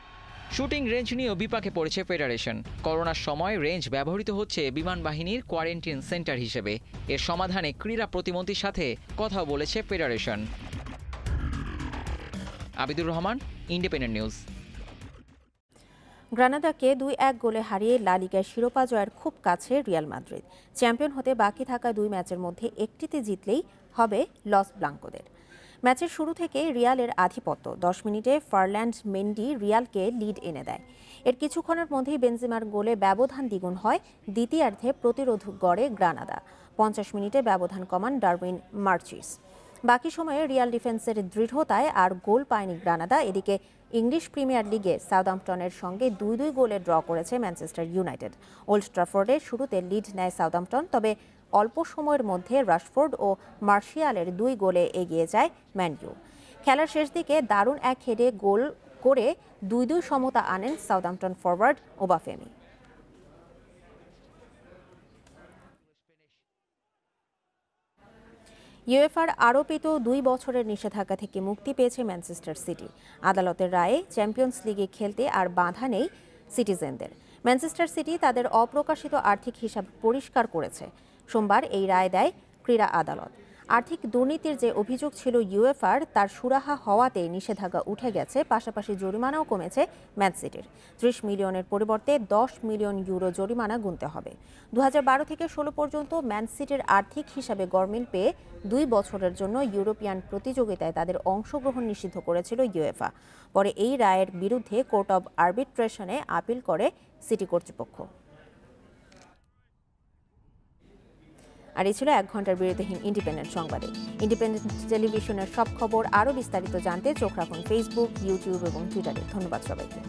শুটিং রেঞ্জ নিয়েও বিপাকে পড়েছে ফেডারেশন। করোনার সময় রেঞ্জ ব্যবহৃত হচ্ছে বিমান বাহিনীর কোয়ারেন্টাইন সেন্টার হিসেবে। এর সমাধানে ক্রীড়া প্রতিমন্ত্রীর সাথে কথা বলেছে ফেডারেশন। Abidur Rahman, independent news. গ্রানাদাকে 2-1 গোলে হারিয়ে লা লিগার শিরোপা জয়ের খুব কাছে রিয়াল মাদ্রিদ। চ্যাম্পিয়ন হতে বাকি থাকা 2 ম্যাচের মধ্যে একটিতে জিতলেই হবে লস ব্লাঙ্কোদের। ম্যাচের শুরু থেকে রিয়ালের আধিপত্য। 10 মিনিটে ফারল্যান্ড মেন্ডি রিয়ালকে লিড এনে দেয়। এর কিছুক্ষণের মধ্যেই বেনজেমার গোলে ব্যবধান দ্বিগুণ হয়। দ্বিতীয়ার্ধে প্রতিরোধ গড়ে গ্রানাদা। 50 মিনিটে ব্যবধান কমান ডারউইন মার্চিস। বাকি সময়ে রিয়াল ডিফেন্সের দৃঢ়তায় আর গোল পায়নি গ্রানাদা। এদিকে ইংলিশ প্রিমিয়ার লিগে সাউদাম্পটনের সঙ্গে 2-2 গোলে ড্র করেছে ম্যানচেস্টার ইউনাইটেড। ওল্ড ট্রাফোর্ডে শুরুতে লিড নেয় সাউদাম্পটন, তবে অল্প সময়ের মধ্যে রাশফোর্ড ও মার্শিয়ালের 2 গোলে এগিয়ে যায় ম্যান ইউ। খেলার শেষ দিকে দারুণ এক হেডে গোল করে 2-2 সমতা আনেন সাউদাম্পটন ফরওয়ার্ড ওবাফেমি। ইউএফার আরোপিত 2 বছরের নিষেধাজ্ঞা থেকে মুক্তি পেয়েছে ম্যানচেস্টার সিটি। আদালতের রায়ে চ্যাম্পিয়ন্স লিগে খেলতে আর বাধা নেই সিটিজেনদের। ম্যানচেস্টার সিটি তাদের অপ্রকাশিত আর্থিক হিসাব পরিষ্কার করেছে। সোমবার এই রায় দেয় ক্রীড়া আদালত। আর্থিক দুর্নীতির যে অভিযোগ ছিল ইউএফার, তার সুরাহা হওয়াতে নিষেধাজ্ঞা উঠে গেছে। পাশাপাশি জরিমানাও কমেছে ম্যান সিটির। 30 মিলিয়নের পরিবর্তে 10 মিলিয়ন ইউরো জরিমানা গুনতে হবে। 2012 থেকে 16 পর্যন্ত ম্যান সিটির আর্থিক হিসাবে গরমিল পেয়ে 2 বছরের জন্য ইউরোপিয়ান প্রতিযোগিতায় তাদের অংশগ্রহণ নিষিদ্ধ করেছিল ইউএফা। পরে এই রায়ের বিরুদ্ধে কোর্ট অব আরবিট্রেশনে আপিল করে সিটি কর্তৃপক্ষ। আর এই ছিল 1 ঘন্টার বিরতিহীন ইন্ডিপেন্ডেন্ট সংবাদে। ইন্ডিপেন্ডেন্ট টেলিভিশনের সব খবর আরও বিস্তারিত জানতে চোখ রাখুন ফেসবুক, ইউটিউব এবং টুইটারে। ধন্যবাদ সবাইকে।